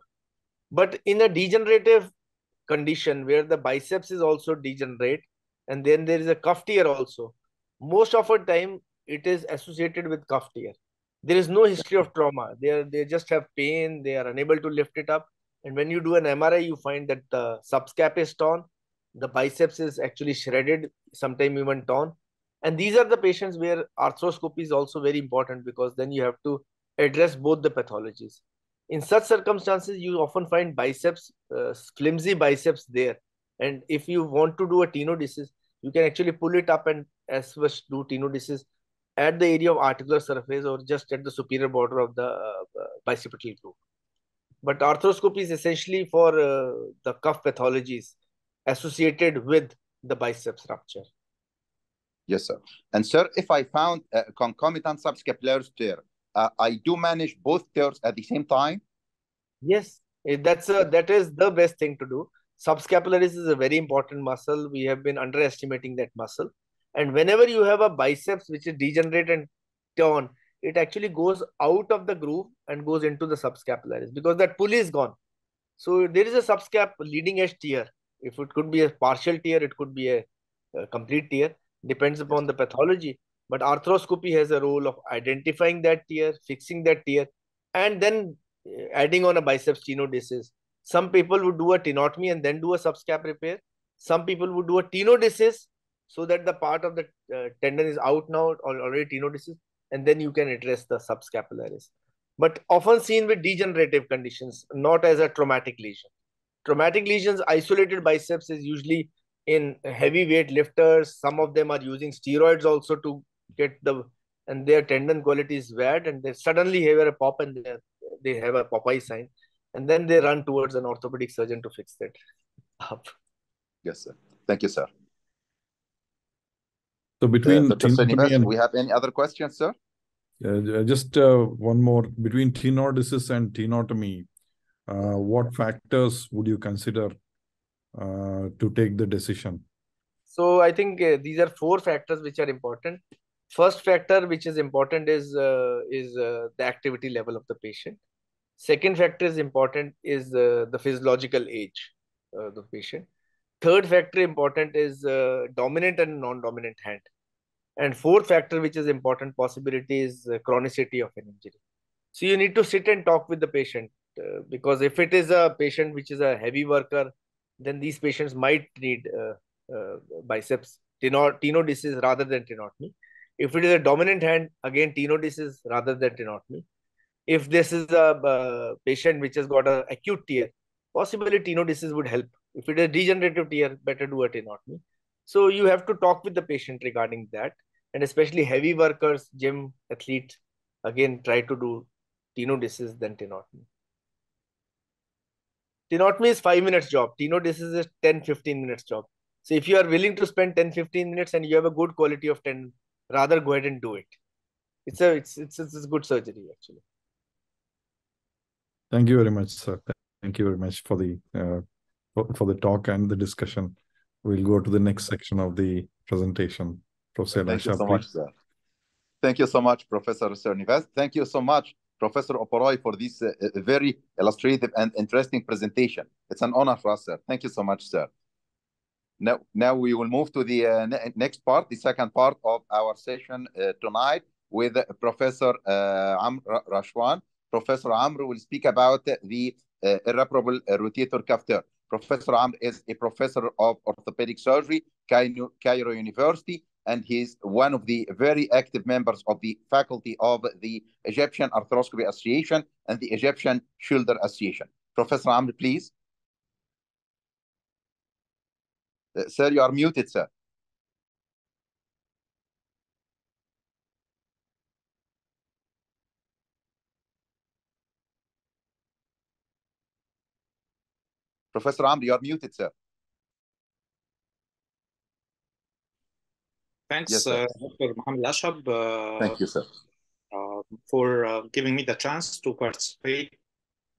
[SPEAKER 1] But in a degenerative condition where the biceps is also degenerate and then there is a cuff tear also, most of the time it is associated with cuff tear. There is no history of trauma. They just have pain, they are unable to lift it up. And when you do an MRI, you find that the subscap is torn, the biceps is actually shredded, sometimes even torn. And these are the patients where arthroscopy is also very important, because then you have to address both the pathologies. In such circumstances, you often find biceps, flimsy biceps there. And if you want to do a tenodesis, you can actually pull it up and as much do tenodesis at the area of articular surface or just at the superior border of the bicipital groove. But arthroscopy is essentially for the cuff pathologies associated with the biceps rupture.
[SPEAKER 2] Yes, sir. And sir, if I found a concomitant subscapular tear, I do manage both tears at the same time?
[SPEAKER 1] Yes, that is the best thing to do. Subscapularis is a very important muscle. We have been underestimating that muscle. And whenever you have a biceps which is degenerate and torn, it actually goes out of the groove and goes into the subscapularis because that pulley is gone. So there is a subscap leading edge tear. If it could be a partial tear, it could be a complete tear. Depends upon the pathology. But arthroscopy has a role of identifying that tear, fixing that tear, and then adding on a biceps tenodesis. Some people would do a tenotomy and then do a subscap repair. Some people would do a tenodesis so that the part of the tendon is out now or already tenodesis, and then you can address the subscapularis. But often seen with degenerative conditions, not as a traumatic lesion. Traumatic lesions, isolated biceps is usually in heavyweight lifters. Some of them are using steroids also to get and their tendon quality is bad, and they suddenly have a pop and they have a Popeye sign, and then they run towards an orthopedic surgeon to fix that up.
[SPEAKER 2] Yes, sir. Thank you, sir.
[SPEAKER 3] So between
[SPEAKER 2] Dr.
[SPEAKER 3] tenotomy and
[SPEAKER 2] we have any other questions, sir?
[SPEAKER 3] just one more. Between tenodesis and tenotomy, what factors would you consider to take the decision?
[SPEAKER 1] So I think these are 4 factors which are important. First factor which is important is the activity level of the patient. Second factor is important is the physiological age of the patient. Third factor important is dominant and non-dominant hand. And fourth factor which is important possibility is chronicity of an injury. So you need to sit and talk with the patient because if it is a patient which is a heavy worker, then these patients might need biceps tenodesis rather than tenotomy. If it is a dominant hand, again tenodesis rather than tenotomy. If this is a patient which has got an acute tear, possibly tenodesis would help. If it is a degenerative tear, better do a tenotomy. So you have to talk with the patient regarding that, and especially heavy workers, gym athletes, again try to do tenodesis than tenotomy. Tenotomy is 5 minutes job. Tenodesis is 10-15 minutes job. So if you are willing to spend 10-15 minutes and you have a good quality of 10, rather go ahead and do it. It's a good surgery actually.
[SPEAKER 3] Thank you very much, sir. Thank you very much for the talk and the discussion. We'll go to the next section of the presentation. Professor
[SPEAKER 2] Thank you so
[SPEAKER 3] please.
[SPEAKER 2] much, sir. Thank you so much, Professor Sernivas. Thank you so much, Professor Oberoi, for this very illustrative and interesting presentation. It's an honor for us, sir. Thank you so much, sir. Now we will move to the next part, the second part of our session tonight with Professor Amr Rashwan. Professor Amr will speak about the irreparable rotator cuff tear. Professor Amr is a professor of orthopedic surgery, Cairo University, and he's one of the very active members of the faculty of the Egyptian Arthroscopy Association and the Egyptian Shoulder Association. Professor Amr, please. Sir, you are muted, sir. Professor Amr, you are muted, sir.
[SPEAKER 4] Thanks,
[SPEAKER 2] yes, sir.
[SPEAKER 4] Dr. Mohammed Ashab.
[SPEAKER 2] Thank you, sir.
[SPEAKER 4] For giving me the chance to participate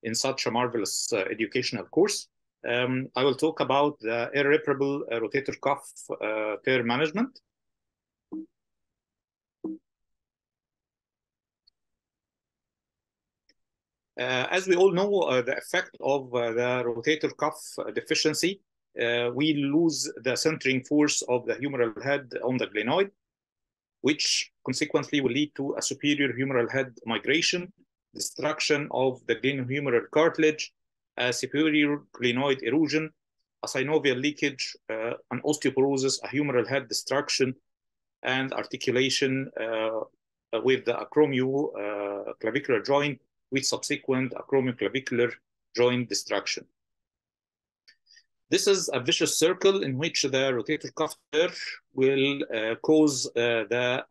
[SPEAKER 4] in such a marvelous educational course. I will talk about the irreparable rotator cuff tear management. As we all know, the effect of the rotator cuff deficiency, we lose the centering force of the humeral head on the glenoid, which consequently will lead to a superior humeral head migration, destruction of the glenohumeral cartilage, a superior glenoid erosion, a synovial leakage, an osteoporosis, a humeral head destruction, and articulation with the acromioclavicular joint with subsequent acromioclavicular joint destruction. This is a vicious circle in which the rotator cuff tear will cause the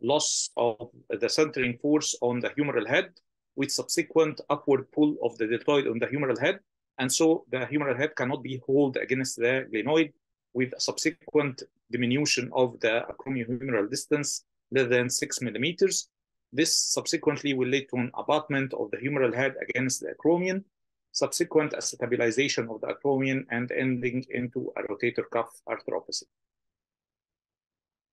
[SPEAKER 4] loss of the centering force on the humeral head with subsequent upward pull of the deltoid on the humeral head. And so the humeral head cannot be held against the glenoid with subsequent diminution of the acromiohumeral distance less than 6 millimeters. This subsequently will lead to an abutment of the humeral head against the acromion, subsequent stabilization of the acromion, and ending into a rotator cuff arthropathy.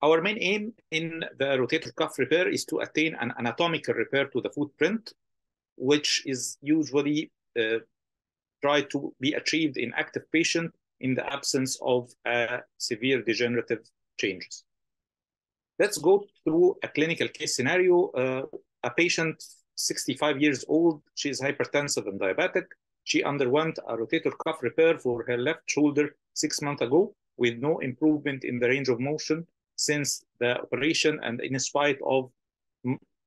[SPEAKER 4] Our main aim in the rotator cuff repair is to attain an anatomical repair to the footprint, which is usually tried to be achieved in active patient in the absence of severe degenerative changes. Let's go through a clinical case scenario. A patient, 65 years old, she is hypertensive and diabetic. She underwent a rotator cuff repair for her left shoulder 6 months ago. with no improvement in the range of motion since the operation and in spite of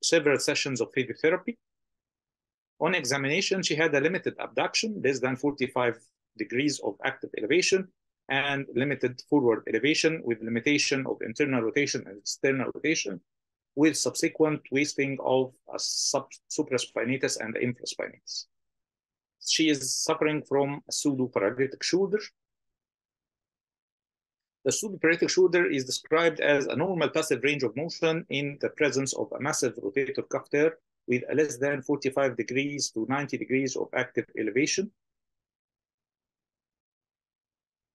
[SPEAKER 4] several sessions of physiotherapy. On examination, she had a limited abduction, less than 45 degrees of active elevation, and limited forward elevation with limitation of internal rotation and external rotation, with subsequent wasting of a supraspinatus and infraspinatus. She is suffering from a pseudo-paralytic shoulder. The pseudo-paralytic shoulder is described as a normal passive range of motion in the presence of a massive rotator cuff tear with a less than 45 degrees to 90 degrees of active elevation.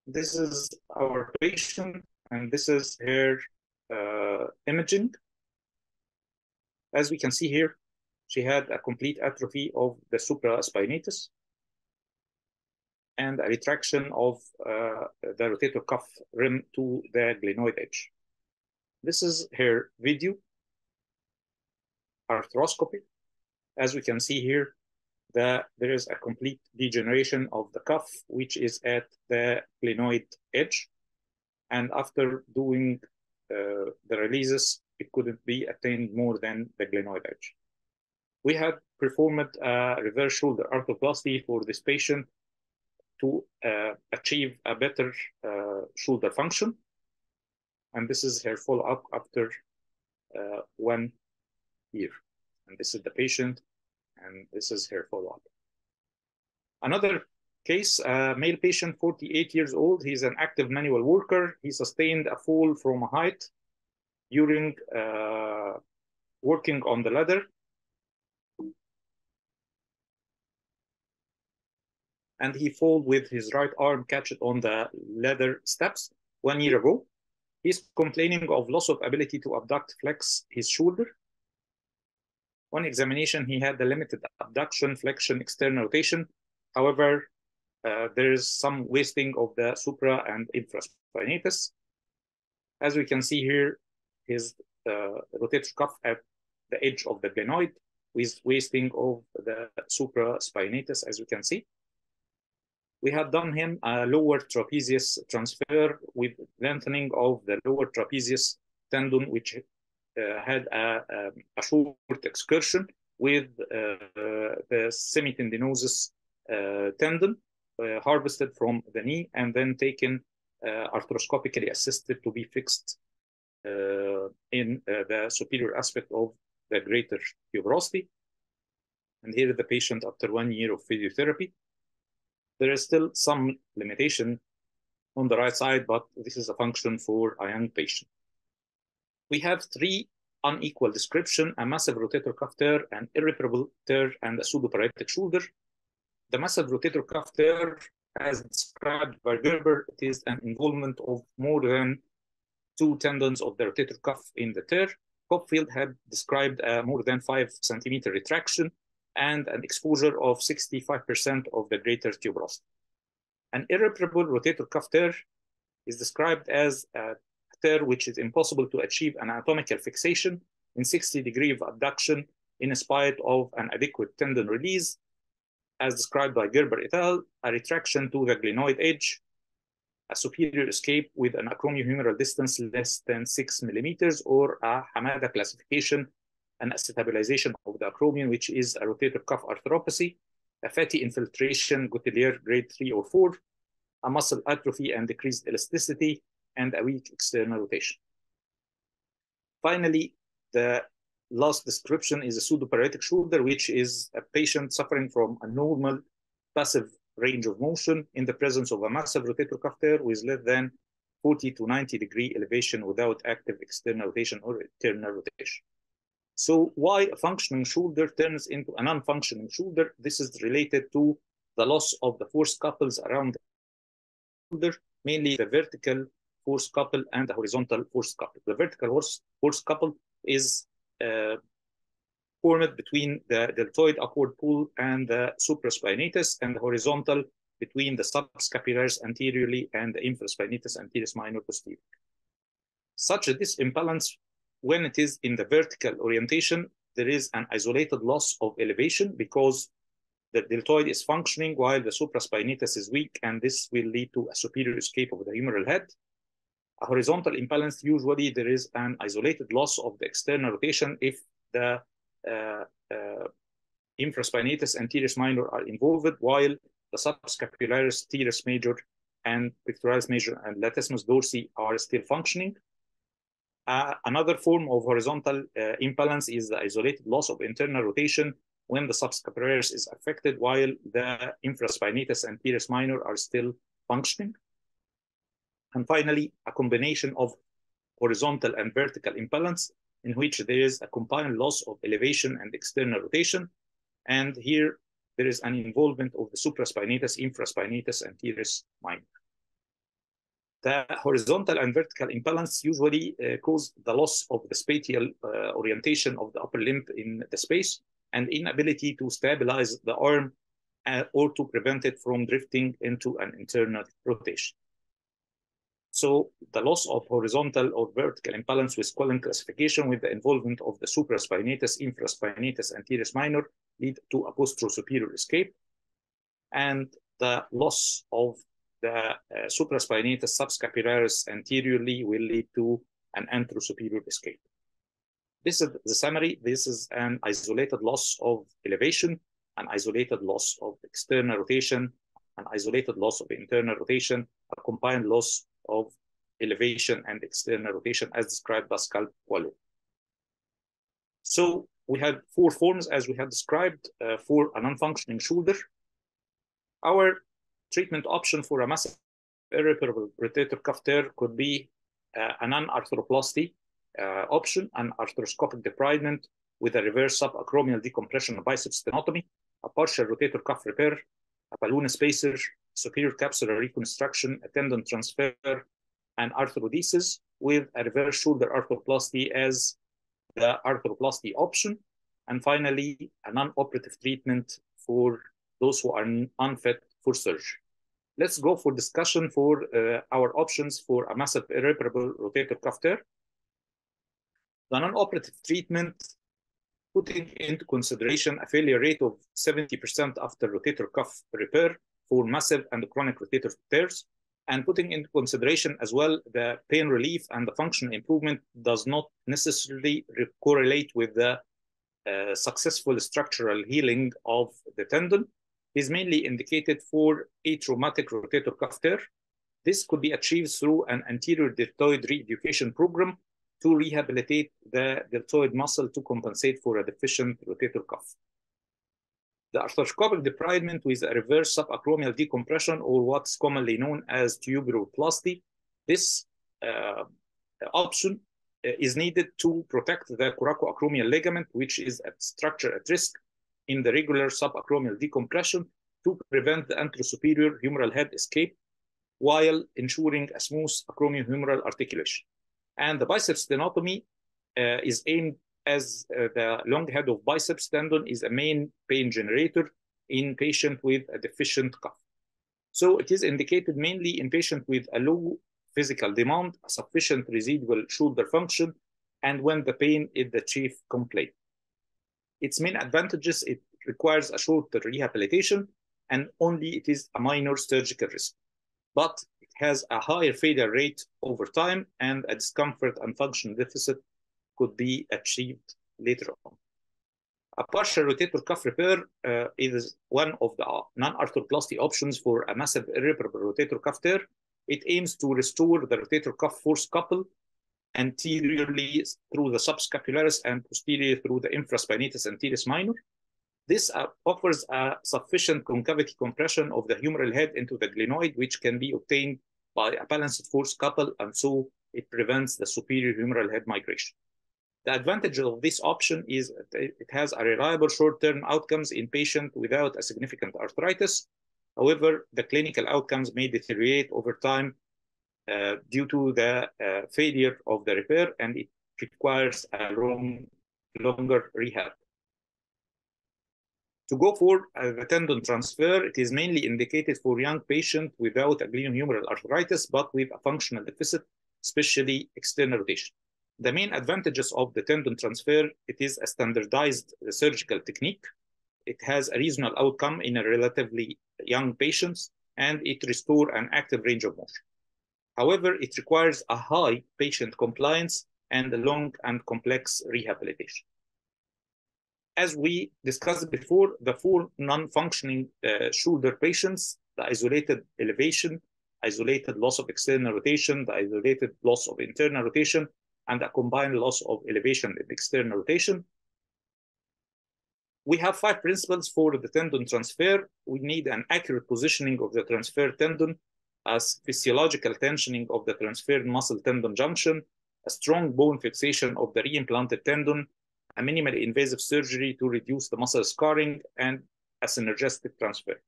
[SPEAKER 4] This is our patient, and this is her imaging. As we can see here, she had a complete atrophy of the supraspinatus and a retraction of the rotator cuff rim to the glenoid edge. This is her video arthroscopy. As we can see here, there is a complete degeneration of the cuff, which is at the glenoid edge. And after doing the releases, it couldn't be attained more than the glenoid edge. We had performed a reverse shoulder arthroplasty for this patient to achieve a better shoulder function. And this is her follow-up after 1 year. And this is the patient, and this is her follow-up. Another case, a male patient, 48 years old. He's an active manual worker. He sustained a fall from a height during working on the ladder. And he fell with his right arm catched on the ladder steps 1 year ago. He's complaining of loss of ability to abduct, flex his shoulder. On examination, he had the limited abduction, flexion, external rotation. However, there is some wasting of the supra and infraspinatus. As we can see here, his rotator cuff at the edge of the glenoid with wasting of the supraspinatus, as we can see. We had done him a lower trapezius transfer with lengthening of the lower trapezius tendon, which had a short excursion with the semitendinosus tendon harvested from the knee and then taken arthroscopically assisted to be fixed in the superior aspect of the greater tuberosity. And here is the patient after 1 year of physiotherapy. There is still some limitation on the right side, but this is a function for a young patient. We have 3 unequal descriptions: a massive rotator cuff tear, an irreparable tear, and a pseudoparalytic shoulder. The massive rotator cuff tear, as described by Gerber, it is an involvement of more than 2 tendons of the rotator cuff in the tear. Copfield had described a more than 5 centimeter retraction and an exposure of 65% of the greater tuberosity. An irreparable rotator cuff tear is described as a tear which is impossible to achieve an anatomical fixation in 60 degrees of abduction in spite of an adequate tendon release, as described by Gerber et al., a retraction to the glenoid edge, a superior escape with an acromiohumeral distance less than 6 millimeters, or a Hamada classification, an acetabilization of the acromion, which is a rotator cuff arthropathy, a fatty infiltration, Goutelier grade 3 or 4, a muscle atrophy and decreased elasticity, and a weak external rotation. Finally, the last description is a pseudoparalytic shoulder, which is a patient suffering from a normal passive range of motion in the presence of a massive rotator cuff tear with less than 40 to 90 degree elevation without active external rotation or internal rotation. So why a functioning shoulder turns into a non-functioning shoulder? This is related to the loss of the force couples around the shoulder, mainly the vertical force couple and the horizontal force couple. The vertical force couple is formed between the deltoid upward pull and the supraspinatus, and the horizontal between the subscapularis anteriorly and the infraspinatus anterior minor posterior. Such a disimbalance, when it is in the vertical orientation, there is an isolated loss of elevation because the deltoid is functioning while the supraspinatus is weak, and this will lead to a superior escape of the humeral head. A horizontal imbalance, usually there is an isolated loss of the external rotation if the infraspinatus and teres minor are involved, while the subscapularis, teres major, and pectoralis major and latissimus dorsi are still functioning. Another form of horizontal imbalance is the isolated loss of internal rotation when the subscapularis is affected while the infraspinatus and teres minor are still functioning. And finally, a combination of horizontal and vertical imbalance in which there is a combined loss of elevation and external rotation. And here there is an involvement of the supraspinatus, infraspinatus, and teres minor. The horizontal and vertical imbalance usually cause the loss of the spatial orientation of the upper limb in the space and inability to stabilize the arm or to prevent it from drifting into an internal rotation. So the loss of horizontal or vertical imbalance with Quellen classification with the involvement of the supraspinatus, infraspinatus, and teres minor lead to a posterior-superior escape. And the loss of the supraspinatus subscapularis anteriorly will lead to an anterosuperior escape. This is the summary. This is an isolated loss of elevation, an isolated loss of external rotation, an isolated loss of internal rotation, a combined loss of elevation and external rotation as described by Quellen. So we had 4 forms as we had described for a non-functioning shoulder. Our treatment option for a massive irreparable rotator cuff tear could be a non-arthroplasty option, an arthroscopic debridement with a reverse subacromial decompression of biceps tenotomy, a partial rotator cuff repair, a balloon spacer, superior capsular reconstruction, a tendon transfer, and arthrodesis with a reverse shoulder arthroplasty as the arthroplasty option. And finally, a non-operative treatment for those who are unfit for surgery. Let's go for discussion for our options for a massive irreparable rotator cuff tear. The non-operative treatment, putting into consideration a failure rate of 70% after rotator cuff repair for massive and chronic rotator tears, and putting into consideration as well the pain relief and the functional improvement does not necessarily correlate with the successful structural healing of the tendon, is mainly indicated for a traumatic rotator cuff tear. This could be achieved through an anterior deltoid re-education program to rehabilitate the deltoid muscle to compensate for a deficient rotator cuff. The arthroscopic debridement with a reverse subacromial decompression, or what's commonly known as tuberoplasty, this option is needed to protect the coracoacromial ligament, which is a structure at risk in the regular subacromial decompression to prevent the anterosuperior humeral head escape while ensuring a smooth acromiohumeral articulation. And the biceps tenotomy is aimed as the long head of biceps tendon is a main pain generator in patient with a deficient cuff. So it is indicated mainly in patient with a low physical demand, a sufficient residual shoulder function, and when the pain is the chief complaint. Its main advantages, it requires a shorter rehabilitation and only it is a minor surgical risk. But it has a higher failure rate over time and a discomfort and function deficit could be achieved later on. A partial rotator cuff repair is one of the non-arthroplasty options for a massive irreparable rotator cuff tear. It aims to restore the rotator cuff force couple anteriorly through the subscapularis and posteriorly through the infraspinatus and teres minor. This offers a sufficient concavity compression of the humeral head into the glenoid, which can be obtained by a balanced force couple, and so it prevents the superior humeral head migration. The advantage of this option is it has a reliable short-term outcomes in patients without a significant arthritis. However, the clinical outcomes may deteriorate over time due to the failure of the repair, and it requires a longer rehab. To go for the tendon transfer, it is mainly indicated for young patients without a glenohumeral arthritis, but with a functional deficit, especially external rotation. The main advantages of the tendon transfer, it is a standardized surgical technique. it has a reasonable outcome in a relatively young patients, and it restores an active range of motion. However, it requires a high patient compliance and a long and complex rehabilitation. As we discussed before, the 4 non-functioning shoulder patients, the isolated elevation, isolated loss of external rotation, the isolated loss of internal rotation, and a combined loss of elevation and external rotation. We have 5 principles for the tendon transfer. We need an accurate positioning of the transfer tendon, as physiological tensioning of the transferred muscle tendon junction, a strong bone fixation of the reimplanted tendon, a minimally invasive surgery to reduce the muscle scarring, and a synergistic transfer.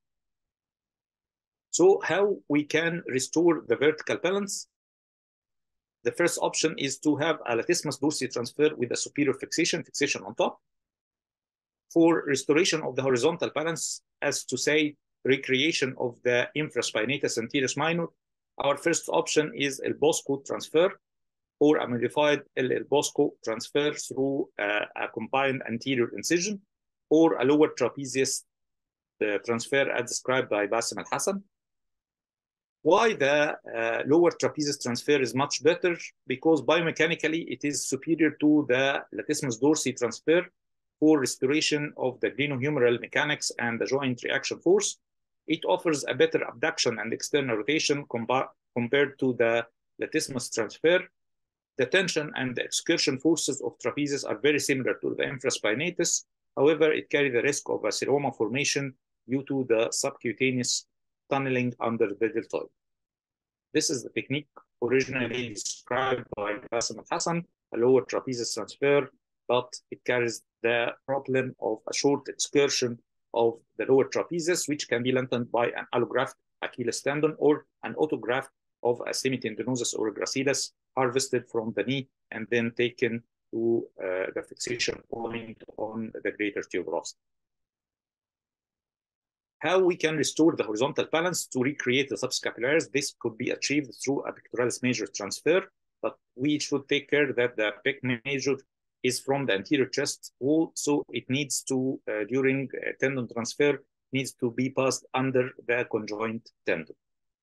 [SPEAKER 4] So how we can restore the vertical balance? The first option is to have a latissimus dorsi transfer with a superior fixation on top. For restoration of the horizontal balance, as to say, recreation of the infraspinatus anterior minor, our first option is El Bosco transfer, or a modified El Bosco transfer through a combined anterior incision, or a lower trapezius transfer as described by Bassem Al-Hassan. Why the lower trapezius transfer is much better? Because biomechanically it is superior to the latissimus dorsi transfer for restoration of the glenohumeral mechanics and the joint reaction force. It offers a better abduction and external rotation compared to the latissimus transfer. The tension and the excursion forces of trapezius are very similar to the infraspinatus. However, it carries the risk of a seroma formation due to the subcutaneous tunneling under the deltoid. This is the technique originally described by Bassem Al-Hassan, a lower trapezius transfer, but it carries the problem of a short excursion of the lower trapezius, which can be lengthened by an allograft Achilles tendon or an autograft of a semitendinosus or gracilis harvested from the knee and then taken to the fixation point on the greater tuberosity. How we can restore the horizontal balance to recreate the subscapularis? This could be achieved through a pectoralis major transfer, but we should take care that the pec major is from the anterior chest wall, so it needs to, during tendon transfer, needs to be passed under the conjoint tendon.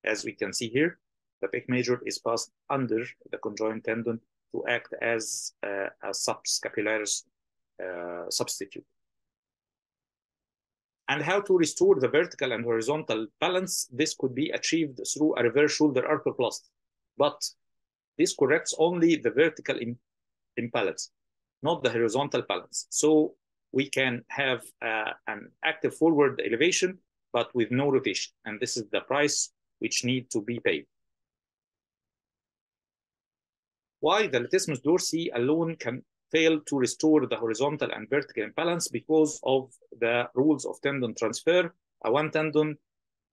[SPEAKER 4] As we can see here, the pec major is passed under the conjoint tendon to act as a subscapularis substitute. And how to restore the vertical and horizontal balance? This could be achieved through a reverse shoulder arthroplasty, but this corrects only the vertical imbalance, not the horizontal balance. So we can have an active forward elevation, but with no rotation. And this is the price which need to be paid. Why the latissimus dorsi alone can fail to restore the horizontal and vertical imbalance? Because of the rules of tendon transfer, a one tendon,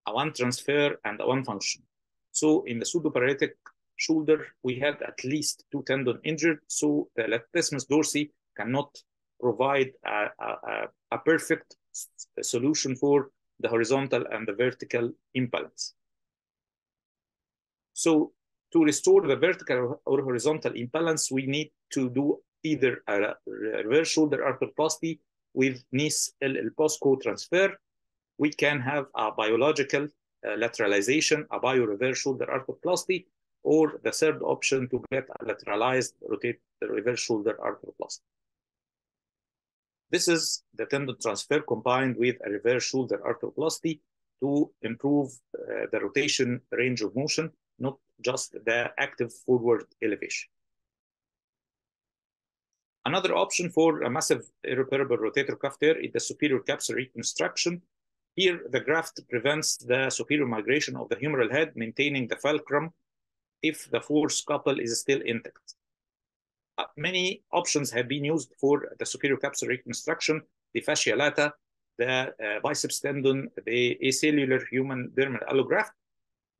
[SPEAKER 4] a one transfer, and a one function. So in the pseudoparalytic shoulder, we had at least 2 tendons injured, so the latissimus dorsi cannot provide a perfect solution for the horizontal and the vertical imbalance. So to restore the vertical or horizontal imbalance, we need to do either a reverse shoulder arthroplasty with Nice El Bosco transfer. We can have a biological lateralization, a bio-reverse shoulder arthroplasty, or the third option to get a lateralized reverse shoulder arthroplasty. This is the tendon transfer combined with a reverse shoulder arthroplasty to improve the rotation range of motion, not just the active forward elevation. Another option for a massive irreparable rotator cuff tear is the superior capsule reconstruction. Here, the graft prevents the superior migration of the humeral head, maintaining the fulcrum if the forescapula is still intact. Many options have been used for the superior capsule reconstruction: the fascia lata, the biceps tendon, the acellular human dermal allograft,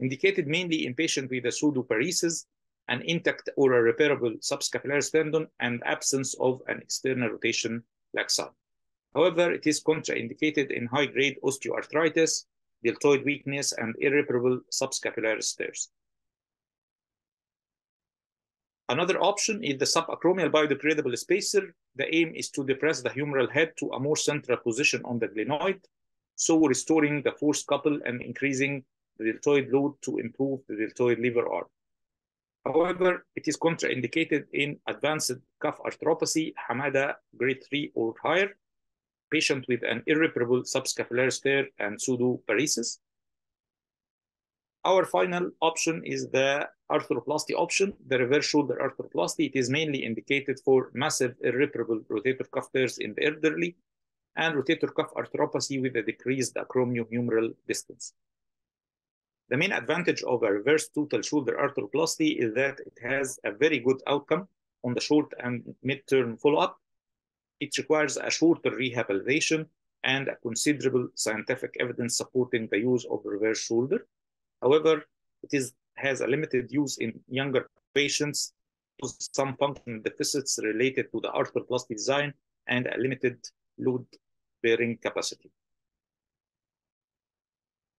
[SPEAKER 4] indicated mainly in patients with a pseudoparesis, an intact or a repairable subscapularis tendon, and absence of an external rotation laxity. However, it is contraindicated in high-grade osteoarthritis, deltoid weakness, and irreparable subscapularis tears. Another option is the subacromial biodegradable spacer. The aim is to depress the humeral head to a more central position on the glenoid, so restoring the force couple and increasing the deltoid load to improve the deltoid lever arm. However, it is contraindicated in advanced cuff arthropathy, Hamada grade 3 or higher, patient with an irreparable subscapular tear and pseudoparesis. Our final option is the arthroplasty option, the reverse shoulder arthroplasty. It is mainly indicated for massive irreparable rotator cuff tears in the elderly and rotator cuff arthropathy with a decreased acromiohumeral distance. The main advantage of a reverse total shoulder arthroplasty is that it has a very good outcome on the short and mid-term follow-up. It requires a shorter rehabilitation and a considerable scientific evidence supporting the use of reverse shoulder. However, it has a limited use in younger patients with some functional deficits related to the arthroplasty design and a limited load-bearing capacity.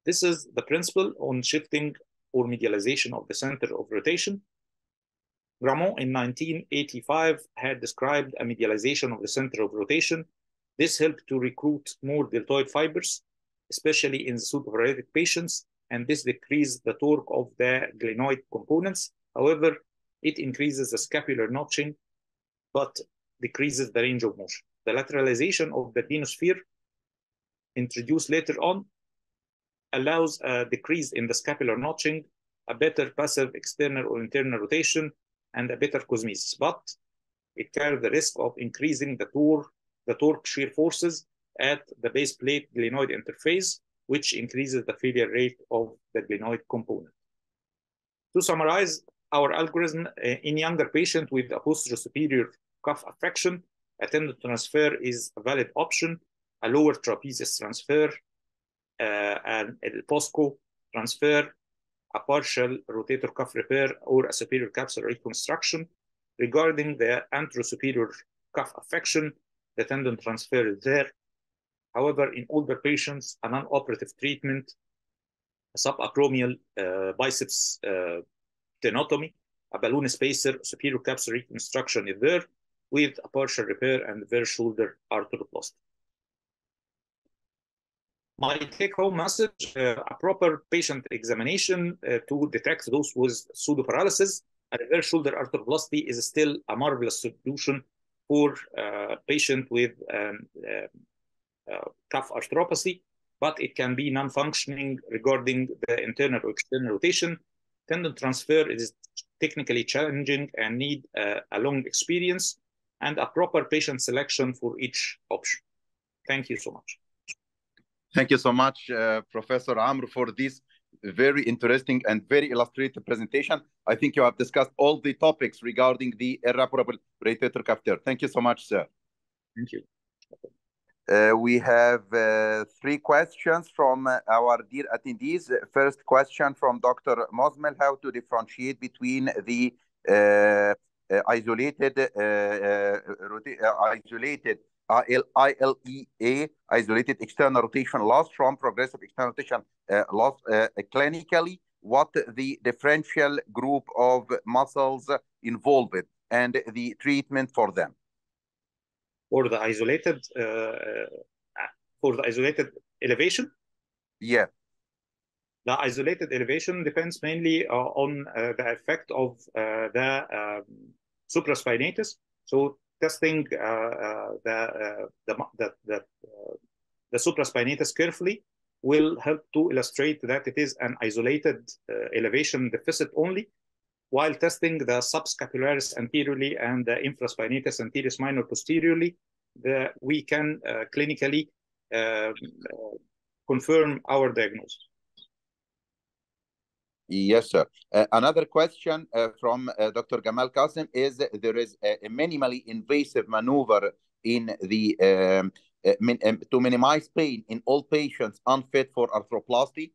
[SPEAKER 4] This is the principle on shifting or medialization of the center of rotation. Gramont in 1985 had described a medialization of the center of rotation. This helped to recruit more deltoid fibers, especially in the pseudoparalytic patients, and this decreased the torque of the glenoid components. However, it increases the scapular notching, but decreases the range of motion. The lateralization of the glenosphere introduced later on allows a decrease in the scapular notching, a better passive external or internal rotation, and a better cosmesis, but it carries the risk of increasing the torque shear forces at the base plate glenoid interface, which increases the failure rate of the glenoid component. To summarize, our algorithm in younger patients with a posterior superior cuff affection, a tendon transfer is a valid option, a lower trapezius transfer, an POSCO transfer, a partial rotator cuff repair, or a superior capsule reconstruction. Regarding the anterosuperior cuff affection, the tendon transfer is there. However, in older patients, a non-operative treatment, a subacromial biceps tenotomy, a balloon spacer, superior capsule reconstruction is there with a partial repair and reverse shoulder arthroplasty. My take-home message, a proper patient examination to detect those with pseudoparalysis. A reverse shoulder arthroplasty is still a marvelous solution for a patient with cuff arthropathy, but it can be non-functioning regarding the internal or external rotation. Tendon transfer is technically challenging and need a long experience and a proper patient selection for each option. Thank you so much.
[SPEAKER 2] Thank you so much, Professor Amr, for this very interesting and very illustrative presentation. I think you have discussed all the topics regarding the irreparable rotator cuff tear. Thank you so much, sir.
[SPEAKER 4] Thank you.
[SPEAKER 2] We have 3 questions from our dear attendees. First question from Dr. Mosmel, how to differentiate between the isolated ILEA, isolated external rotation loss from progressive external rotation loss clinically, what the differential group of muscles involved and the treatment for them.
[SPEAKER 4] For the isolated elevation?
[SPEAKER 2] Yeah.
[SPEAKER 4] The isolated elevation depends mainly on the effect of the supraspinatus. So testing the supraspinatus carefully will help to illustrate that it is an isolated elevation deficit only, while testing the subscapularis anteriorly and the infraspinatus anterior minor posteriorly, we can clinically confirm our diagnosis.
[SPEAKER 2] Yes, sir. Another question from Dr. Gamal Qasim is there is a minimally invasive maneuver in the to minimize pain in all patients unfit for arthroplasty?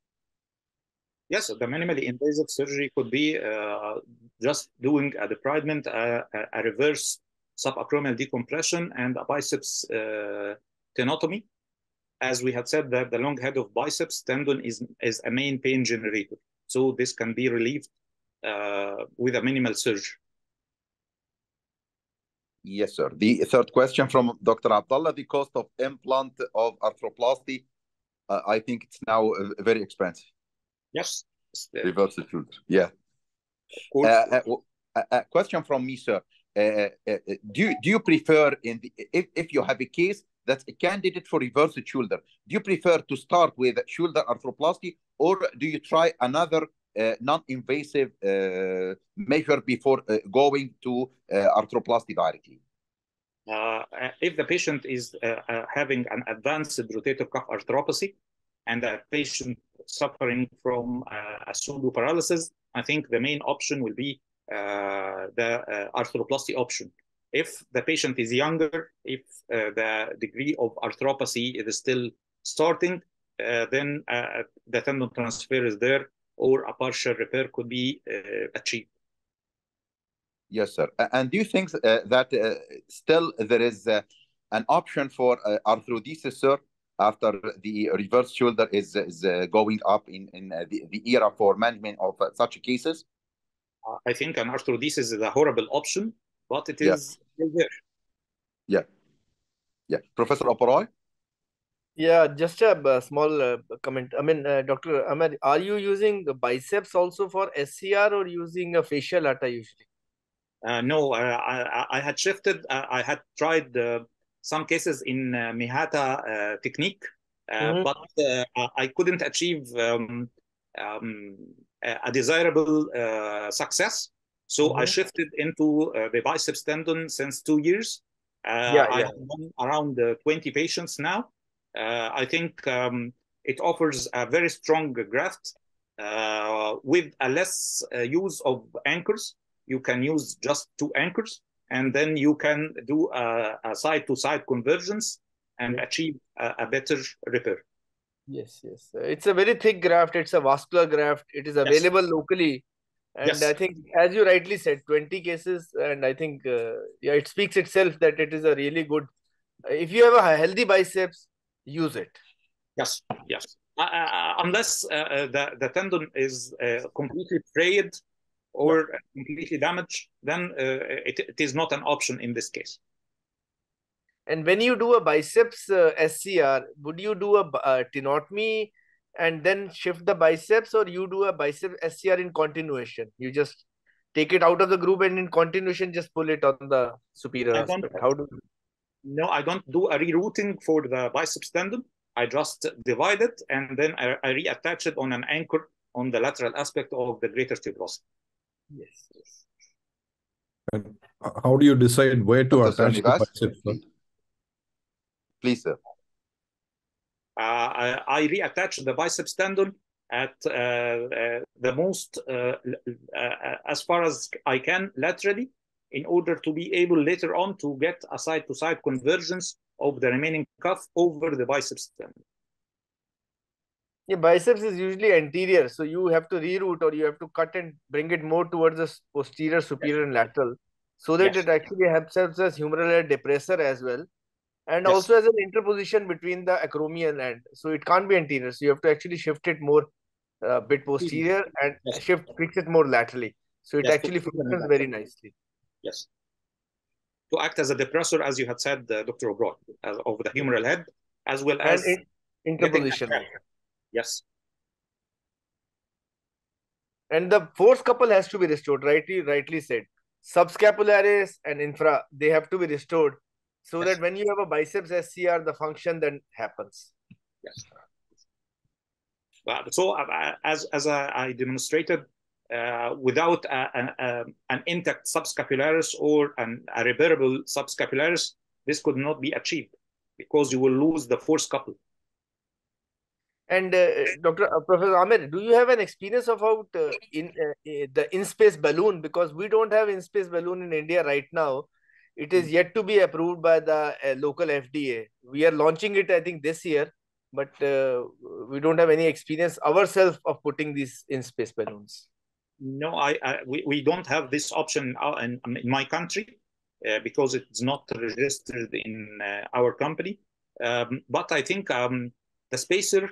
[SPEAKER 4] Yes, the minimally invasive surgery could be just doing a debridement, a reverse subacromial decompression, and a biceps tenotomy. As we had said, that the long head of biceps tendon is a main pain generator. So this can be relieved with a minimal surgery.
[SPEAKER 2] Yes, sir. The third question from Dr. Abdullah, the cost of implant of arthroplasty, I think it's now very expensive.
[SPEAKER 4] Yes.
[SPEAKER 2] Reverse the shoulder. Yeah.
[SPEAKER 4] Of course.
[SPEAKER 2] A question from me, sir. Do you prefer if you have a case that's a candidate for reverse shoulder, do you prefer to start with shoulder arthroplasty, or do you try another non-invasive measure before going to arthroplasty directly?
[SPEAKER 4] If the patient is having an advanced rotator cuff arthropathy and a patient suffering from a pseudo paralysis, I think the main option will be the arthroplasty option. If the patient is younger, if the degree of arthropathy is still starting, then the tendon transfer is there, or a partial repair could be achieved.
[SPEAKER 2] Yes, sir. And do you think that still there is an option for arthrodesis, sir, after the reverse shoulder is going up in the era for management of such cases?
[SPEAKER 4] I think an arthrodesis is a horrible option, but it is still there.
[SPEAKER 2] Yeah. Yeah. Professor Oberoi?
[SPEAKER 1] Yeah, just a small comment. I mean, Dr. Amr, are you using biceps also for SCR or using a facial lata usually?
[SPEAKER 4] No, I had shifted. I had tried some cases in Mihata technique, but I couldn't achieve a desirable success. So I shifted into the biceps tendon since 2 years. I have done around 20 patients now. I think it offers a very strong graft with a less use of anchors. You can use just 2 anchors, and then you can do a side-to-side convergence and achieve a better repair.
[SPEAKER 1] Yes, yes. It's a very thick graft. It's a vascular graft. It is available locally. And I think, as you rightly said, 20 cases. And I think, yeah, it speaks itself that it is a really good. If you have a healthy biceps, use it.
[SPEAKER 4] Yes, yes. Unless the tendon is completely frayed or completely damaged, then it is not an option in this case.
[SPEAKER 1] And when you do a biceps SCR, would you do a tenotomy and then shift the biceps, or you do a biceps SCR in continuation? You just take it out of the group and in continuation just pull it on the superior aspect. How do you?
[SPEAKER 4] No, I don't do a rerouting for the biceps tendon. I just divide it and then I reattach it on an anchor on the lateral aspect of the greater tuberosity.
[SPEAKER 1] Yes, yes.
[SPEAKER 3] And how do you decide where to attach the biceps?
[SPEAKER 2] Please, sir.
[SPEAKER 4] I reattach the biceps tendon at the most, as far as I can, laterally, in order to be able later on to get a side-to-side convergence of the remaining cuff over the biceps tendon.
[SPEAKER 1] Yeah, biceps is usually anterior, so you have to reroute or you have to cut and bring it more towards the posterior, superior, and lateral, so that it actually helps as humeral head depressor as well, and also as an interposition between the acromion end. So it can't be anterior, so you have to actually shift it more bit posterior and fix it more laterally. So it actually functions very nicely.
[SPEAKER 4] Yes. To act as a depressor, as you had said, Dr. Oberoi, of the humeral head, as well as
[SPEAKER 1] interposition.
[SPEAKER 4] Yes.
[SPEAKER 1] And the force couple has to be restored, rightly said. Subscapularis and infra, they have to be restored so that when you have a biceps SCR, the function then happens.
[SPEAKER 4] Yes. So as I demonstrated, without an intact subscapularis or a reparable subscapularis, this could not be achieved because you will lose the force couple.
[SPEAKER 1] And Professor Amr, do you have an experience about the in-space balloon? Because we don't have in-space balloon in India right now. It is yet to be approved by the local FDA. We are launching it, I think, this year, but we don't have any experience ourselves of putting these in-space balloons.
[SPEAKER 4] No, we don't have this option in my country because it's not registered in our company. But I think the spacer,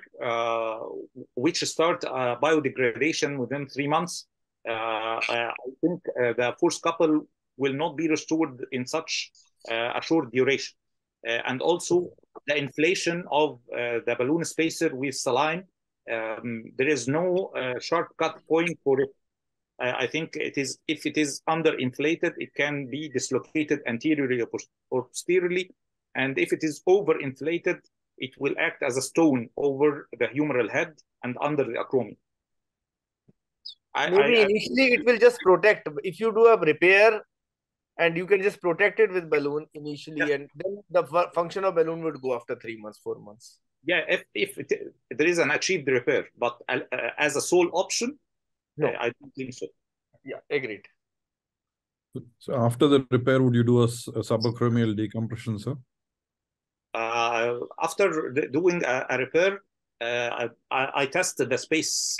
[SPEAKER 4] which start biodegradation within 3 months, I think the force couple will not be restored in such a short duration. And also the inflation of the balloon spacer with saline. There is no shortcut point for it. I think it is, if it is underinflated, it can be dislocated anteriorly or posteriorly. And if it is overinflated, it will act as a stone over the humeral head and under the acromion.
[SPEAKER 1] Maybe initially it will just protect. If you do a repair and you can just protect it with balloon initially, and then the function of balloon would go after 3 months, 4 months.
[SPEAKER 4] Yeah, if there is an achieved repair, but as a sole option, no, I don't think so.
[SPEAKER 1] Yeah, agreed.
[SPEAKER 3] So after the repair, would you do a subacromial decompression, sir?
[SPEAKER 4] After doing a repair, I tested the space.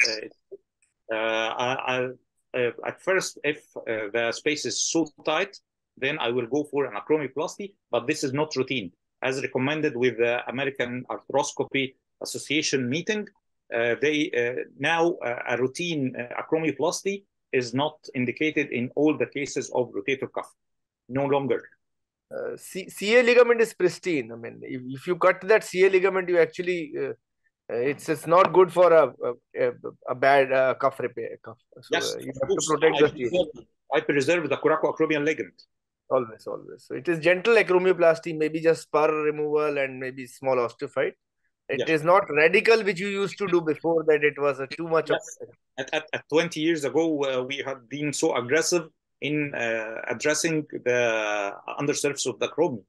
[SPEAKER 4] At first, if the space is so tight, then I will go for an acromioplasty, but this is not routine. As recommended with the American Arthroscopy Association meeting, now a routine acromioplasty is not indicated in all the cases of rotator cuff, no longer.
[SPEAKER 1] CA ligament is pristine. I mean, if you cut that CA ligament, you actually it's not good for a bad cuff repair. So
[SPEAKER 4] yes,
[SPEAKER 1] you have to protect the CA.
[SPEAKER 4] I preserve the coracoacromial ligament.
[SPEAKER 1] Always. So it is gentle acromioplasty, maybe just spur removal and maybe small osteophyte. It is not radical, which you used to do before that. It was too much.
[SPEAKER 4] Yes. At 20 years ago, we had been so aggressive in addressing the undersurface of the acromion.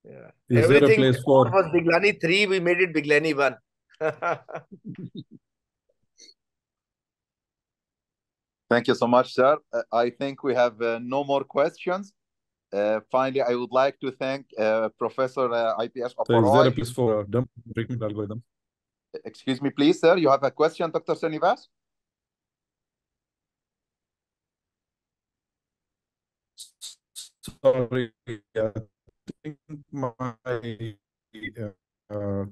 [SPEAKER 1] Yeah.
[SPEAKER 3] Is
[SPEAKER 1] Everything
[SPEAKER 3] there a place for
[SPEAKER 1] was Biglani 3, we made it Biglani 1.
[SPEAKER 2] Thank you so much, sir. I think we have no more questions. Finally, I would like to thank Professor IPS Oberoi.
[SPEAKER 3] So is there a place for dump treatment algorithm?
[SPEAKER 2] Excuse me, please, sir. You have a question, Dr. Srinivas?
[SPEAKER 3] Sorry, I think my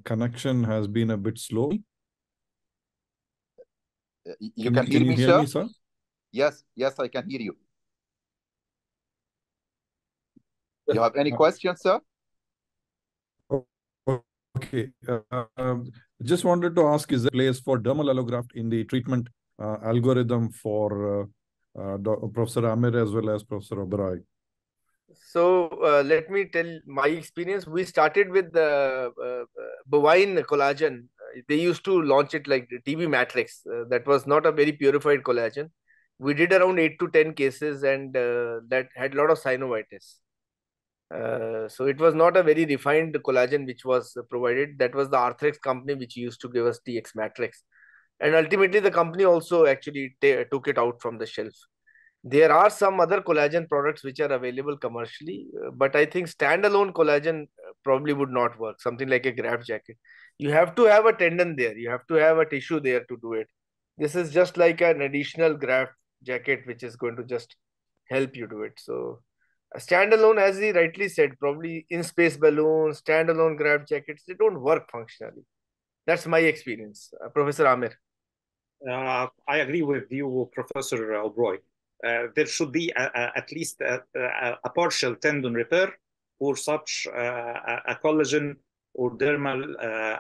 [SPEAKER 3] connection has been a bit slow.
[SPEAKER 2] You can hear me,
[SPEAKER 3] hear
[SPEAKER 2] sir?
[SPEAKER 3] Me, sir?
[SPEAKER 2] Yes, I can hear you. You have any questions, sir?
[SPEAKER 3] Okay. Just wanted to ask, is there a place for dermal allograft in the treatment algorithm for Professor Amr as well as Professor Oberoi?
[SPEAKER 1] So let me tell my experience. We started with the bovine collagen. They used to launch it like the TB matrix. That was not a very purified collagen. We did around 8 to 10 cases, and that had a lot of synovitis. So it was not a very refined collagen which was provided. That was the Arthrex company which used to give us TX matrix. And ultimately the company also actually took it out from the shelf. There are some other collagen products which are available commercially, but I think standalone collagen probably would not work. Something like a graft jacket. You have to have a tendon there. You have to have a tissue there to do it. This is just like an additional graft jacket which is going to just help you do it. So a standalone, as he rightly said, probably in-space balloons, standalone graft jackets, they don't work functionally. That's my experience. Professor Amr.
[SPEAKER 4] I agree with you, Professor Oberoi. There should be at least a partial tendon repair for such a collagen or dermal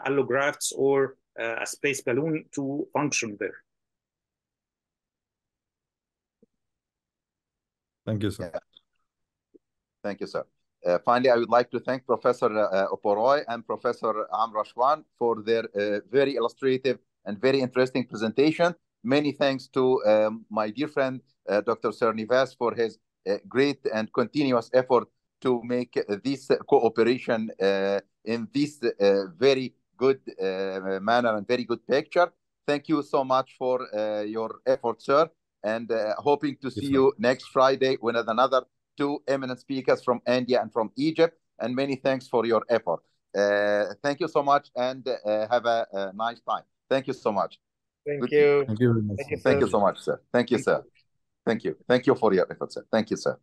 [SPEAKER 4] allografts or a space balloon to function there.
[SPEAKER 3] Thank you, sir.
[SPEAKER 2] Yeah. Thank you, sir. Finally, I would like to thank Professor Oberoi and Professor Amr Rashwan for their very illustrative and very interesting presentation. Many thanks to my dear friend, Dr. Srinivas, for his great and continuous effort to make this cooperation in this very good manner and very good picture. Thank you so much for your effort, sir, and hoping to see you next Friday with another 2 eminent speakers from India and from Egypt, and many thanks for your effort. Thank you so much, and have a nice time. Thank you so much.
[SPEAKER 1] Thank you.
[SPEAKER 3] Thank you very much.
[SPEAKER 2] Thank you so much, sir. Thank you, sir. Thank you. Thank you for your effort, sir. Thank you, sir.